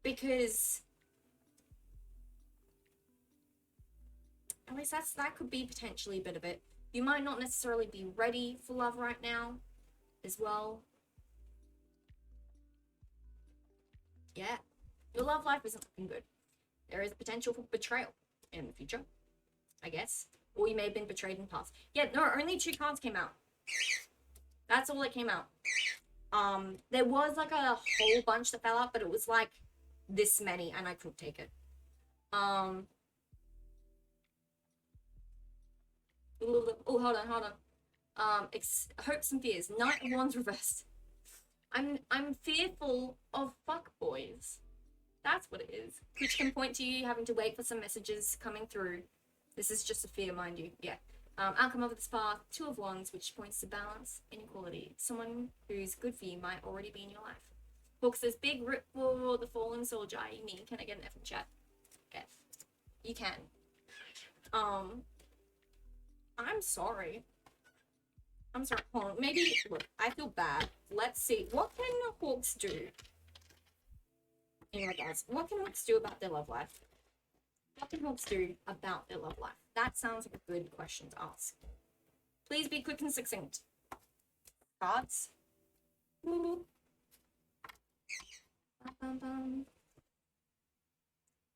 Because at least that could be potentially a bit of it. You might not necessarily be ready for love right now as well. Yeah, your love life isn't looking good. There is potential for betrayal in the future, I guess. Or you may have been betrayed in the past. Yeah, no, only 2 cards came out. That's all that came out. There was like a whole bunch that fell out, but it was like this many, and I couldn't take it. Oh, hold on. Hopes and fears. Knight of Wands reversed. I'm fearful of fuckboys. That's what it is. Which can point to you having to wait for some messages coming through. This is just a fear, mind you. Yeah. Outcome of this path, 2 of Wands, which points to balance, inequality. Someone who's good for you might already be in your life. Hawk says, big rip for the fallen soldier, i.e. me. Can I get an F in chat? F. You can. I'm sorry. I'm sorry. Hold on. Maybe, look, I feel bad. Let's see. What can Hawks do? In regards, what can Hawks do about their love life? What can Hawks do about their love life? That sounds like a good question to ask. Please be quick and succinct. Cards.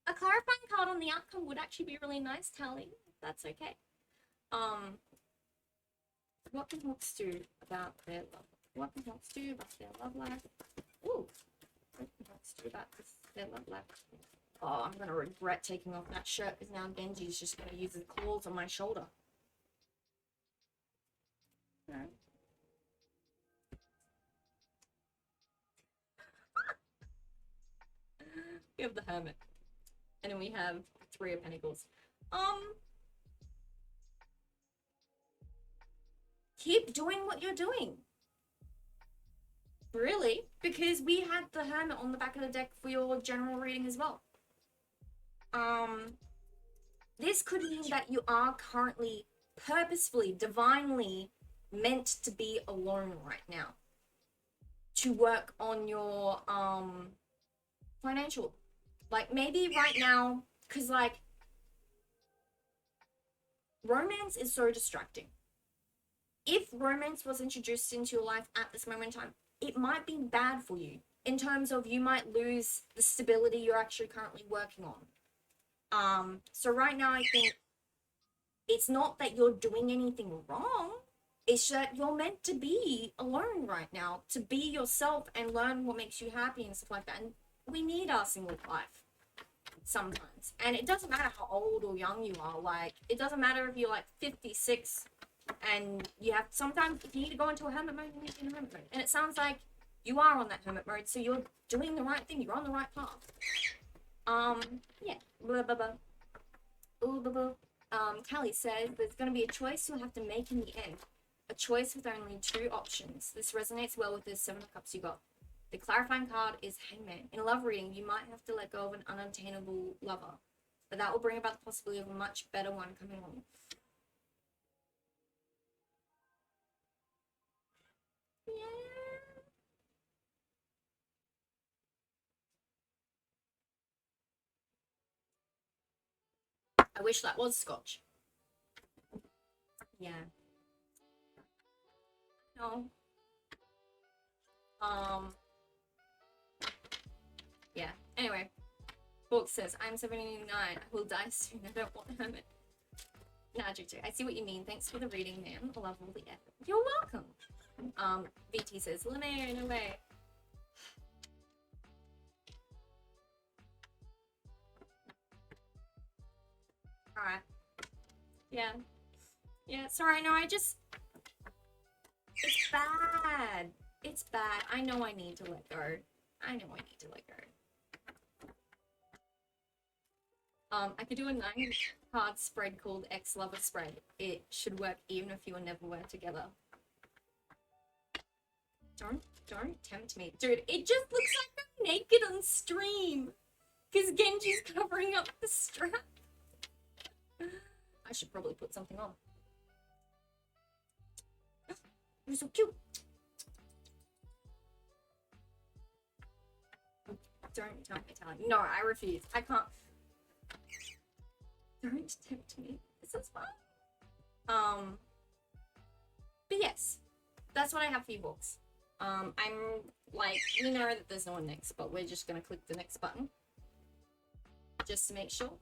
A clarifying card on the outcome would actually be really nice, Tally. That's okay. What can hawks do about their love? What can hawks do about their love life? Ooh, what can hawks do about their love life? Oh, I'm gonna regret taking off that shirt because now Genji's just gonna use his claws on my shoulder. Alright. We have the Hermit. And then we have Three of Pentacles. Keep doing what you're doing. Really? Because we had the Hermit on the back of the deck for your general reading as well. This could mean that you are currently purposefully, divinely meant to be alone right now. To work on your financial. Like maybe right now, because like romance is so distracting. If romance was introduced into your life at this moment in time, it might be bad for you in terms of you might lose the stability you're actually currently working on. So right now I think it's not that you're doing anything wrong. It's that you're meant to be alone right now, to be yourself and learn what makes you happy and stuff like that. And we need our single life sometimes. And it doesn't matter how old or young you are. Like, it doesn't matter if you're like 56 and you have, sometimes if you need to go into a hermit mode, you need to be in a hermit mode. And it sounds like you are on that hermit mode, so you're doing the right thing. You're on the right path. Yeah. Blah, blah, blah. Ooh, blah, blah. Callie says there's going to be a choice you'll have to make in the end. A choice with only 2 options. This resonates well with the 7 of Cups you got. The clarifying card is Hangman. In a love reading, you might have to let go of an unattainable lover, but that will bring about the possibility of a much better one coming along. Yeah. I wish that was Scotch. Yeah. No. Yeah. Anyway, Book says, I'm 79. I will die soon. I don't want a hermit. Nah, Juju, I see what you mean. Thanks for the reading, man. I love all the effort. You're welcome. VT says, Linnea, no way. Alright. Yeah. Yeah, sorry, no, I just... It's bad. It's bad. I know I need to let go. I know I need to let go. I could do a 9-card spread called Ex-Lover Spread. It should work even if you were never were together. Don't tempt me. Dude, it just looks like I'm naked on stream. Because Genji's covering up the strap. I should probably put something on. You're so cute. Don't tempt me, Tally. No, I refuse. I can't. Don't tempt me. This is fun. But yes, that's what I have for you, books. I'm like, we know that there's no one next, but we're just gonna click the next button just to make sure.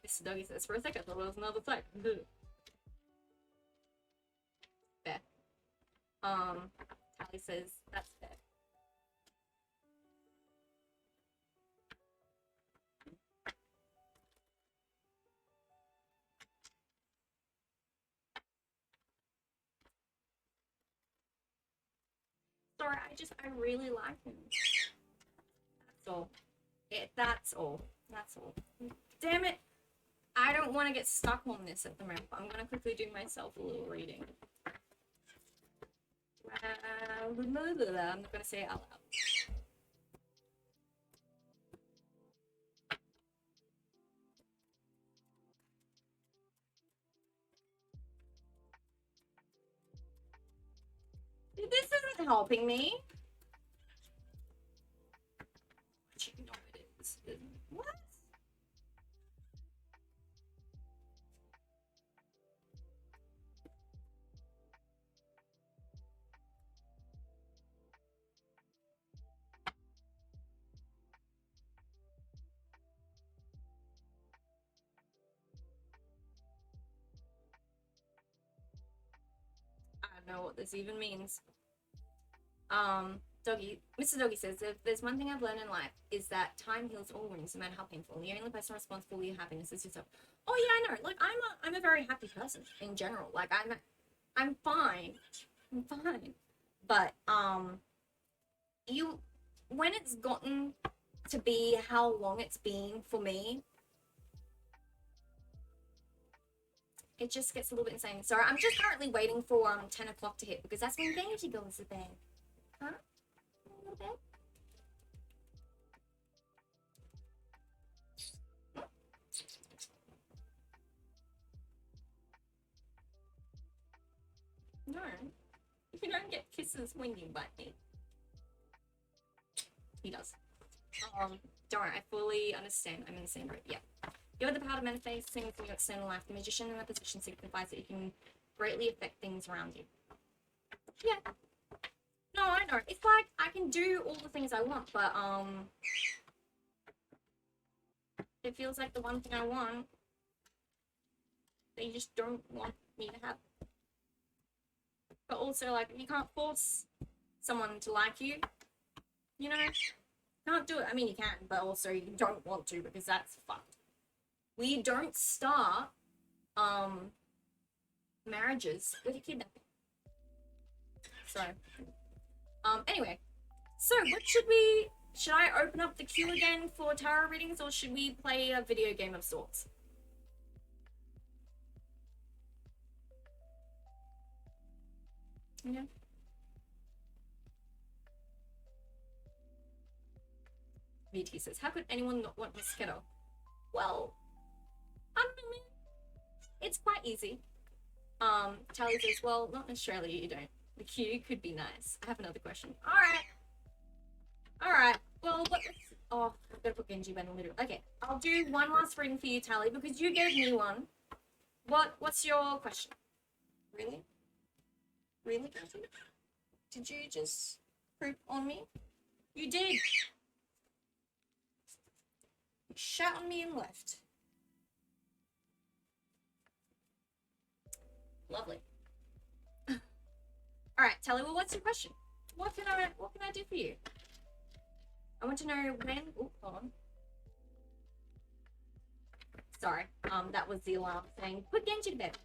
Mr. Doggy says, for a second, I thought it was another type. Fair. Tally says, that's fair. Sorry, I really like him. That's all. That's all. That's all. Damn it! I don't want to get stuck on this at the moment, but I'm gonna quickly do myself a little reading. I'm not gonna say it out loud. This isn't helping me. You know it is. What? don't know what this even means. Mr. Doggy says, if there's one thing I've learned in life is that time heals all wounds, no matter how painful. The only person responsible for your happiness is yourself. Oh yeah, I know. Like I'm a very happy person in general. Like I'm fine. I'm fine. But when it's gotten to be how long it's been for me, it just gets a little bit insane. Sorry, I'm just currently waiting for 10 o'clock to hit because that's when Benji goes to bed. Huh? A little bit. No, you don't get kisses when you bite me. He does. Don't worry, I fully understand. I'm in the same boat. Yeah. You have the power to manifest things in your external life. The magician in that position signifies that you can greatly affect things around you. Yeah. No, I know. It's like I can do all the things I want, but it feels like the one thing I want, they just don't want me to have. But also, like, you can't force someone to like you. You know? Can't do it. I mean, you can, but also you don't want to because that's fucked. We don't start marriages with a kidnapping. So, anyway. So, should I open up the queue again for tarot readings or should we play a video game of sorts? Yeah. VT says, how could anyone not want Misskero? Well, I don't know, man. It's quite easy. Tally says, well, not in Australia, you don't. The queue could be nice. I have another question. Alright. Well, oh, I've got to put Genji Ben literally. Okay, I'll do one last reading for you, Tally, because you gave me one. What's your question? Really? Really, Genji? Did you just poop on me? You did. You shat on me and left. Lovely. Alright, Tally, well, what's your question? What can I do for you? I want to know when. Oh, hold on. Sorry, that was the alarm saying, put Genji to bed.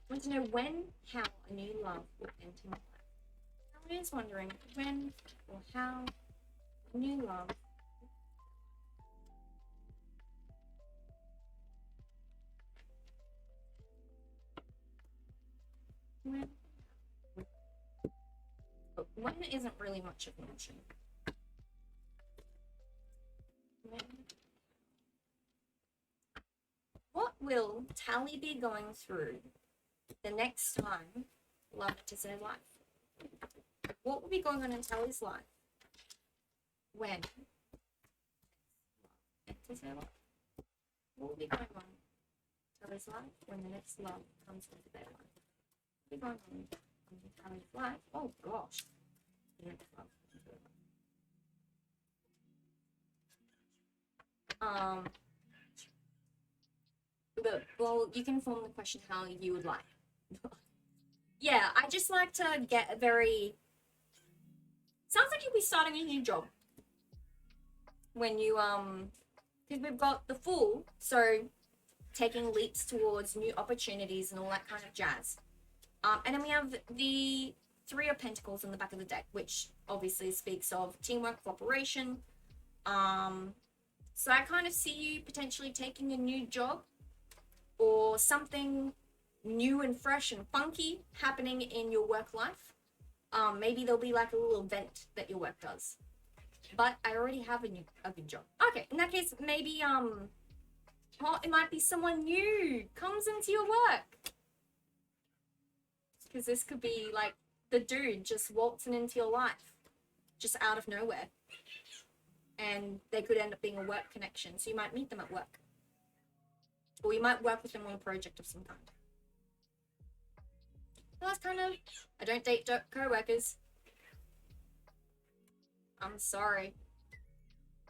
I want to know when, how a new love will enter my life. I was wondering when or how a new love. When isn't really much of an option. What will Tally be going through the next time love enters her life? What will be going on in Tally's life when love enters her life? What will be going on in Tally's life when the next love comes into their life? What will be going on in Tally's life? Oh gosh. The next love comes into their life. Well, you can form the question how you would like. Yeah, I just like to get a very. Sounds like you'll be starting a new job when you because we've got the Fool, so taking leaps towards new opportunities and all that kind of jazz. And then we have the Three of Pentacles in the back of the deck, which obviously speaks of teamwork, cooperation. So I kind of see you potentially taking a new job or something new and fresh and funky happening in your work life. Maybe there'll be like a little event that your work does. But I already have a good job. Okay, in that case, maybe it might be someone new comes into your work. Because this could be like the dude just waltzing into your life, just out of nowhere. And they could end up being a work connection, so you might meet them at work. Or you might work with them on a project of some kind. Well, that's kind of... I don't date co-workers. I'm sorry.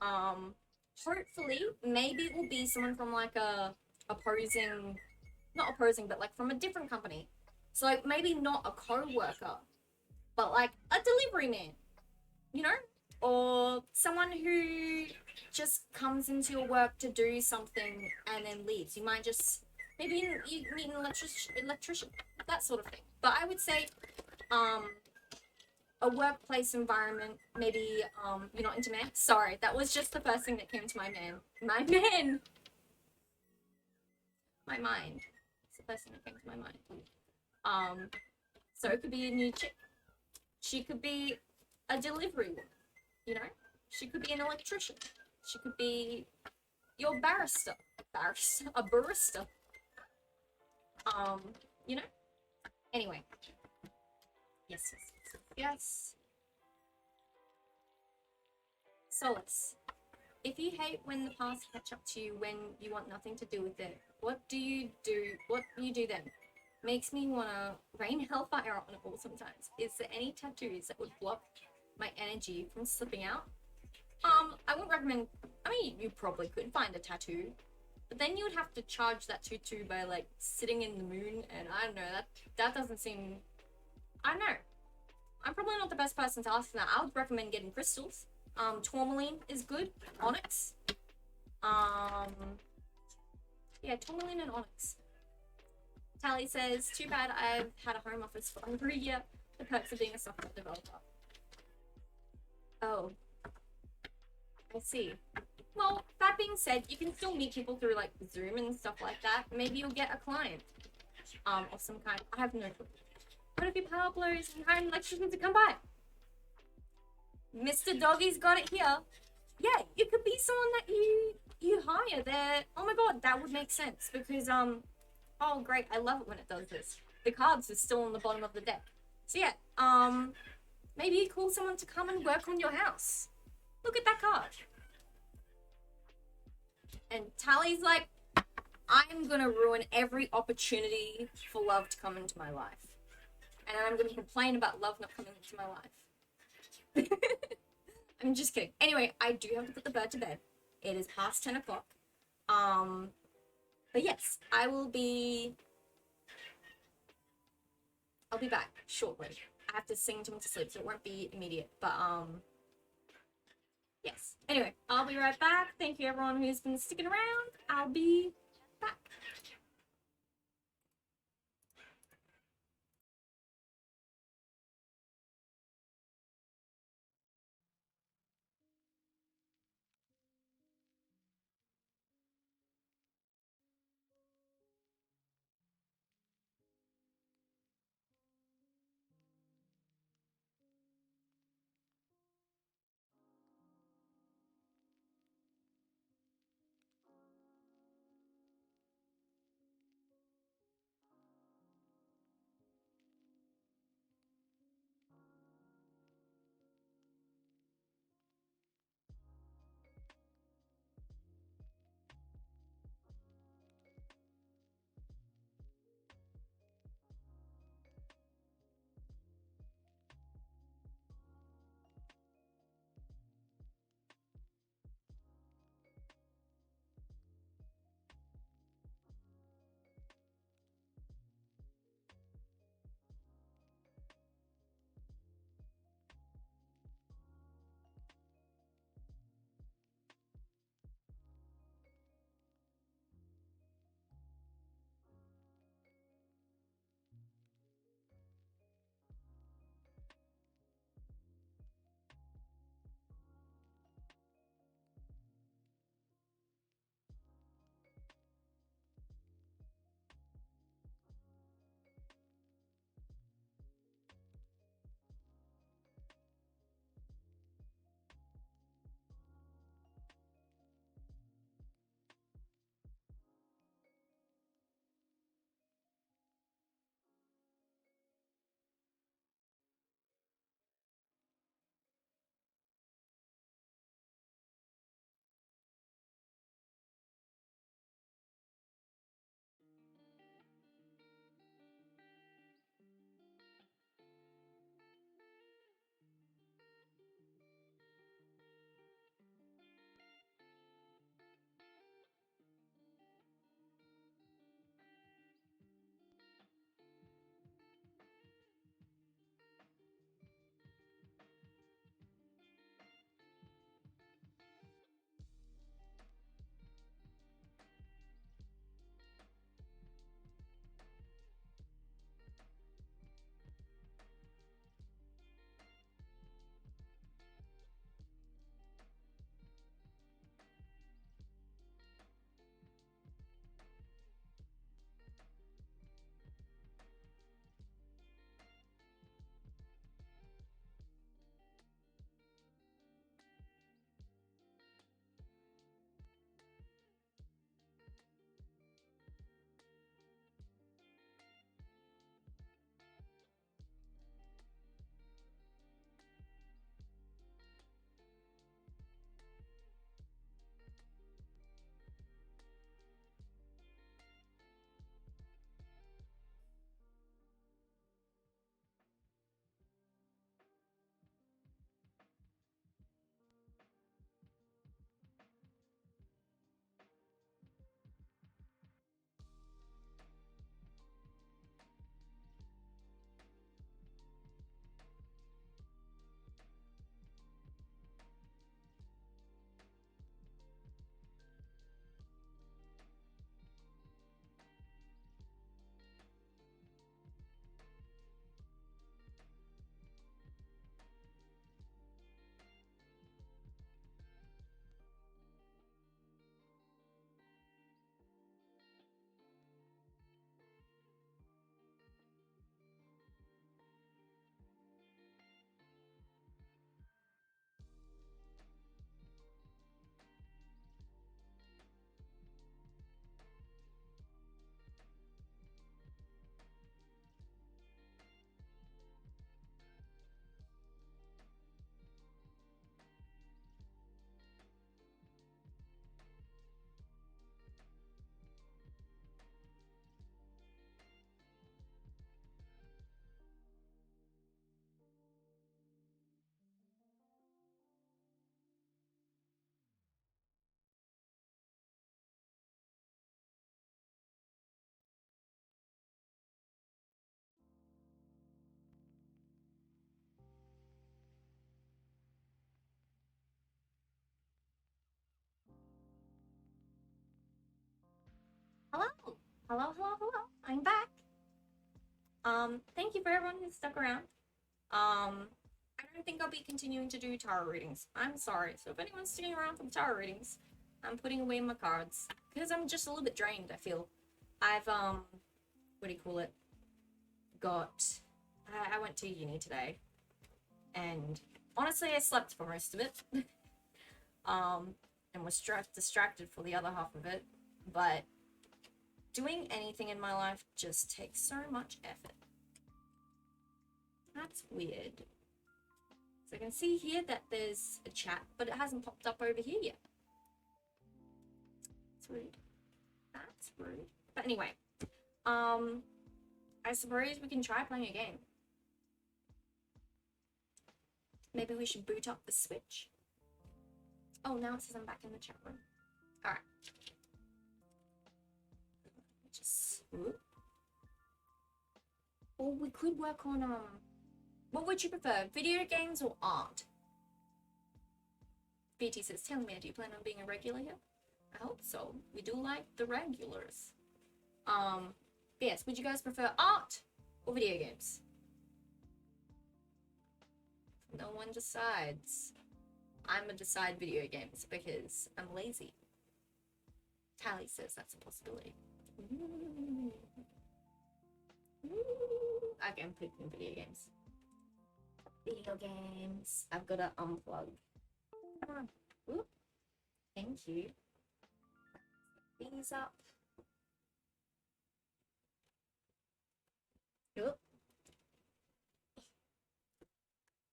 Hopefully, maybe it will be someone from like a opposing... Not opposing, but like from a different company. So like maybe not a co-worker, but like a delivery man, you know, or someone who just comes into your work to do something and then leaves. You might just maybe you meet an electrician, that sort of thing. But I would say um a workplace environment, maybe you're not into men. Sorry, that was just the first thing that came to my man, my mind. It's the first thing that came to my mind. Um, so it could be a new chick. She could be a delivery woman. You know, she could be an electrician. She could be your a barista. Um, you know. Anyway, yes. Solace. If you hate when the past catch up to you when you want nothing to do with it, what do you do? What do you do then? Makes me wanna rain hellfire on it all sometimes. Is there any tattoos that would block my energy from slipping out? I wouldn't recommend. I mean, you probably could find a tattoo, but then you would have to charge that tattoo by like sitting in the moon, and I don't know. That doesn't seem. I don't know. I'm probably not the best person to ask for that. I would recommend getting crystals. Tourmaline is good. Onyx. Um, yeah, tourmaline and onyx. Tally says, too bad I've had a home office for over a year. The perks of being a software developer. Oh, I see. Well, that being said, you can still meet people through like Zoom and stuff like that. Maybe you'll get a client of some kind. I have no clue. What if your power blows and hire an electrician to come by? Mr. Doggy's got it here. Yeah, it could be someone that you hire there. Oh my god, that would make sense because oh great, I love it when it does this. The cards are still on the bottom of the deck. So yeah, maybe you call someone to come and work on your house. Look at that card. And Tally's like, I'm gonna ruin every opportunity for love to come into my life. And I'm gonna complain about love not coming into my life. I'm just kidding. Anyway, I do have to put the bird to bed. It is past 10 o'clock. But yes, I'll be back shortly. I have to sing to him to sleep, so it won't be immediate. But yes. Anyway, I'll be right back. Thank you everyone who's been sticking around. I'll be back. Hello, hello, hello. I'm back. Thank you for everyone who stuck around. I don't think I'll be continuing to do tarot readings. I'm sorry. So if anyone's sticking around for the tarot readings, I'm putting away my cards because I'm just a little bit drained. I feel I've what do you call it? I went to uni today, and honestly, I slept for most of it. And was distracted for the other half of it. But doing anything in my life just takes so much effort. That's weird. So I can see here that there's a chat, but it hasn't popped up over here yet. That's rude. That's rude. But anyway, I suppose we can try playing a game. Maybe we should boot up the Switch. Oh, now it says I'm back in the chat room. Alright. Just... Or we could work on, what would you prefer, video games or art? BT says, tell me, do you plan on being a regular here? I hope so. We do like the regulars. Yes, would you guys prefer art or video games? No one decides. I'm gonna decide video games because I'm lazy. Tally says that's a possibility. Ooh. Ooh. Okay, I'm picking video games. Video games. I've got to unplug. Come on. Ooh. Thank you. These up. Ooh.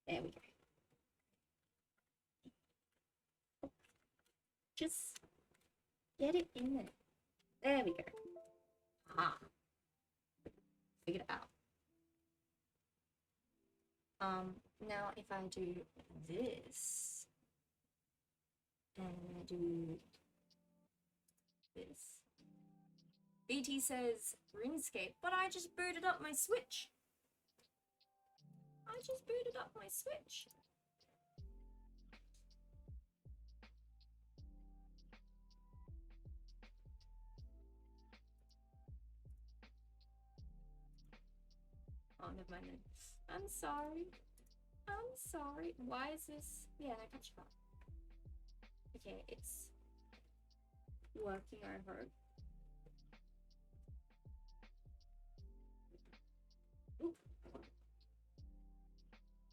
There we go. Just get it in there. There we go. Ah. Figured it out. Now if I do this and I do this, BT says RuneScape, but I just booted up my Switch. Oh, never mind. I'm sorry. Why is this? Yeah, I got you. Okay, it's working, I heard. Oop.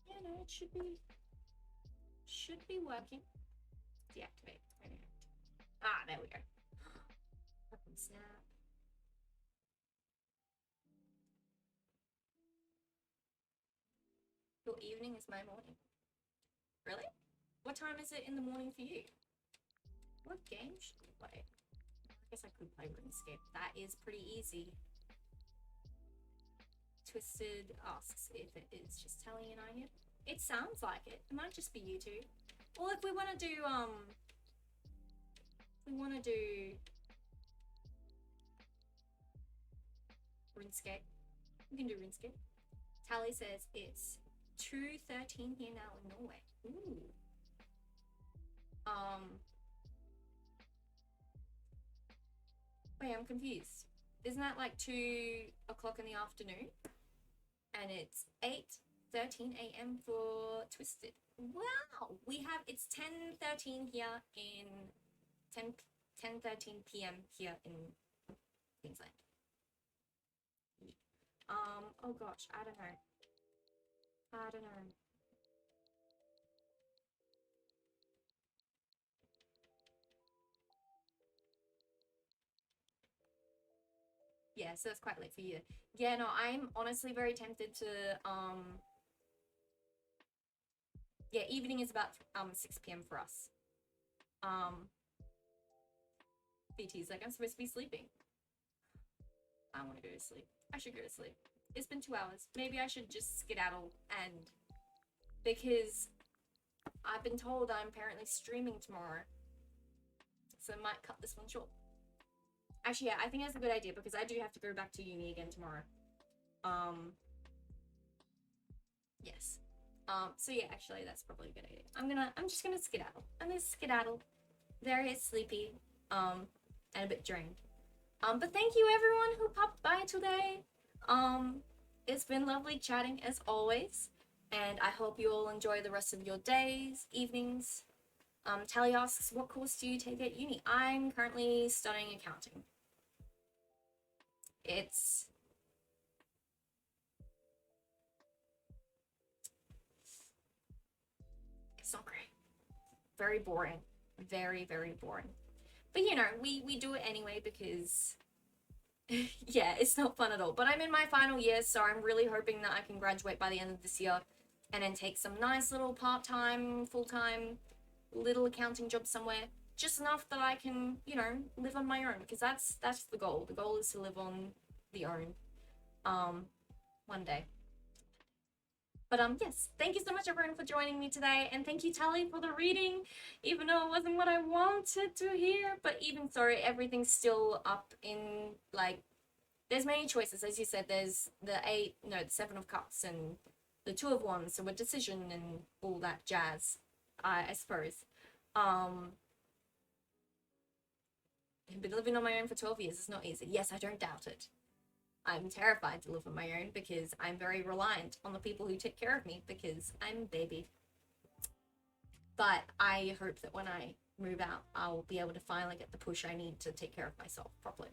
Yeah, no, it should be working. Deactivate. Ah, there we go. Fucking snap. Your evening is my morning. Really? What time is it in the morning for you? What game should we play? I guess I could play RuneScape. That is pretty easy. Twisted asks if it is just Tally and I here. It sounds like it. It might just be you two. Well, if we want to do RuneScape, we can do RuneScape. Tally says it's 2:13 here now in Norway. Ooh. Wait, I'm confused. Isn't that like 2 o'clock in the afternoon? And it's 8:13 a.m. for Twisted. Wow, it's 10:13 here in 10:13 p.m. here in Queensland. Oh gosh, I don't know. Yeah, so it's quite late for you. Yeah, no, I'm honestly very tempted to yeah, evening is about 6 p.m. for us. BT's like, I'm supposed to be sleeping. I want to go to sleep. I should go to sleep. It's been 2 hours. Maybe I should just skedaddle, and because I've been told I'm apparently streaming tomorrow, so I might cut this one short. Actually, yeah, I think that's a good idea because I do have to go back to uni again tomorrow. Yes. So yeah, actually that's probably a good idea. I'm just gonna skedaddle. Very sleepy, and a bit drained. But thank you everyone who popped by today. Um, it's been lovely chatting as always, and I hope you all enjoy the rest of your days, evenings. Tally asks, what course do you take at uni? I'm currently studying accounting. It's not great. Very boring. Very, very boring. But you know, we do it anyway because yeah, it's not fun at all. But I'm in my final year, so I'm really hoping that I can graduate by the end of this year and then take some nice little part-time, full-time little accounting job somewhere. Just enough that I can, you know, live on my own, because that's the goal. The goal is to live on the own one day. But yes, thank you so much everyone for joining me today, and thank you Tally for the reading, even though it wasn't what I wanted to hear. But even so, everything's still up in, like, there's many choices, as you said. There's the seven of cups and the two of wands, so a decision and all that jazz. I suppose. I've been living on my own for 12 years. It's not easy. Yes, I don't doubt it. I'm terrified to live on my own because I'm very reliant on the people who take care of me because I'm a baby. But I hope that when I move out, I'll be able to finally get the push I need to take care of myself properly.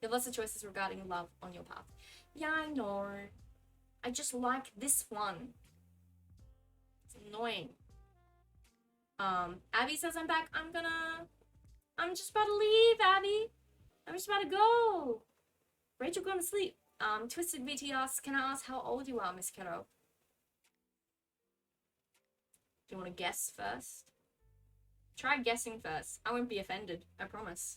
You have lots of choices regarding love on your path. Yeah, I know. I just like this one. It's annoying. Abby says I'm back. I'm just about to leave, Abby. I'm just about to go. Rachel going to sleep. Twisted VT asks, can I ask how old you are, Misskero? Do you want to guess first? Try guessing first. I won't be offended, I promise.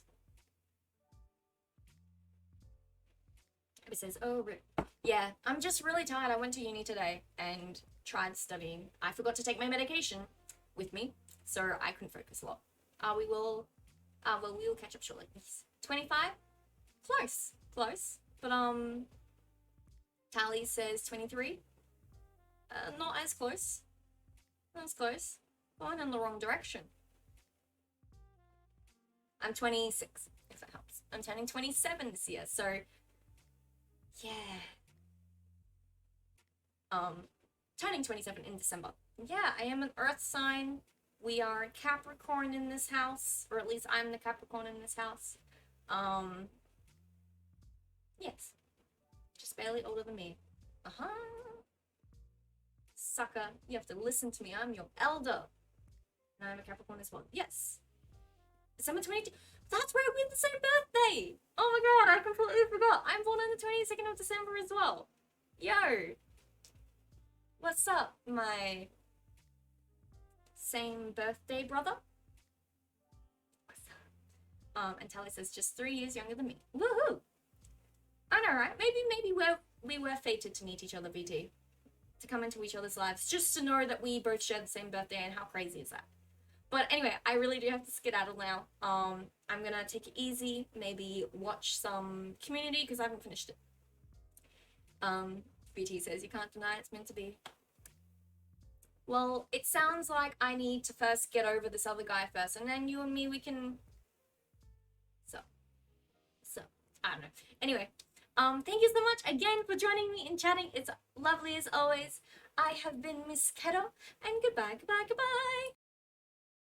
Abby says, oh, rip. Yeah, I'm just really tired. I went to uni today and tried studying. I forgot to take my medication with me, so I couldn't focus a lot. We will catch up shortly. 25? Close. But, Tally says 23. Not as close. Not as close. Going in the wrong direction. I'm 26, if that helps. I'm turning 27 this year, so yeah. Turning 27 in December. Yeah, I am an earth sign. We are Capricorn in this house, or at least I'm the Capricorn in this house. Yes. Just barely older than me. Sucker, you have to listen to me. I'm your elder. And I'm a Capricorn as well. Yes. December 22. That's where we have the same birthday. Oh my god, I completely forgot. I'm born on the 22nd of December as well. Yo. What's up, my same birthday brother? And Tally says just 3 years younger than me. Woohoo! I know, right? Maybe we were fated to meet each other, VT. To come into each other's lives, just to know that we both share the same birthday, and how crazy is that? But anyway, I really do have to skedaddle now. I'm gonna take it easy, maybe watch some Community, because I haven't finished it. BT says, you can't deny it's meant to be. Well, it sounds like I need to first get over this other guy first, and then you and me, we can... So, I don't know. Anyway, thank you so much again for joining me and chatting. It's lovely as always. I have been Misskero, and goodbye.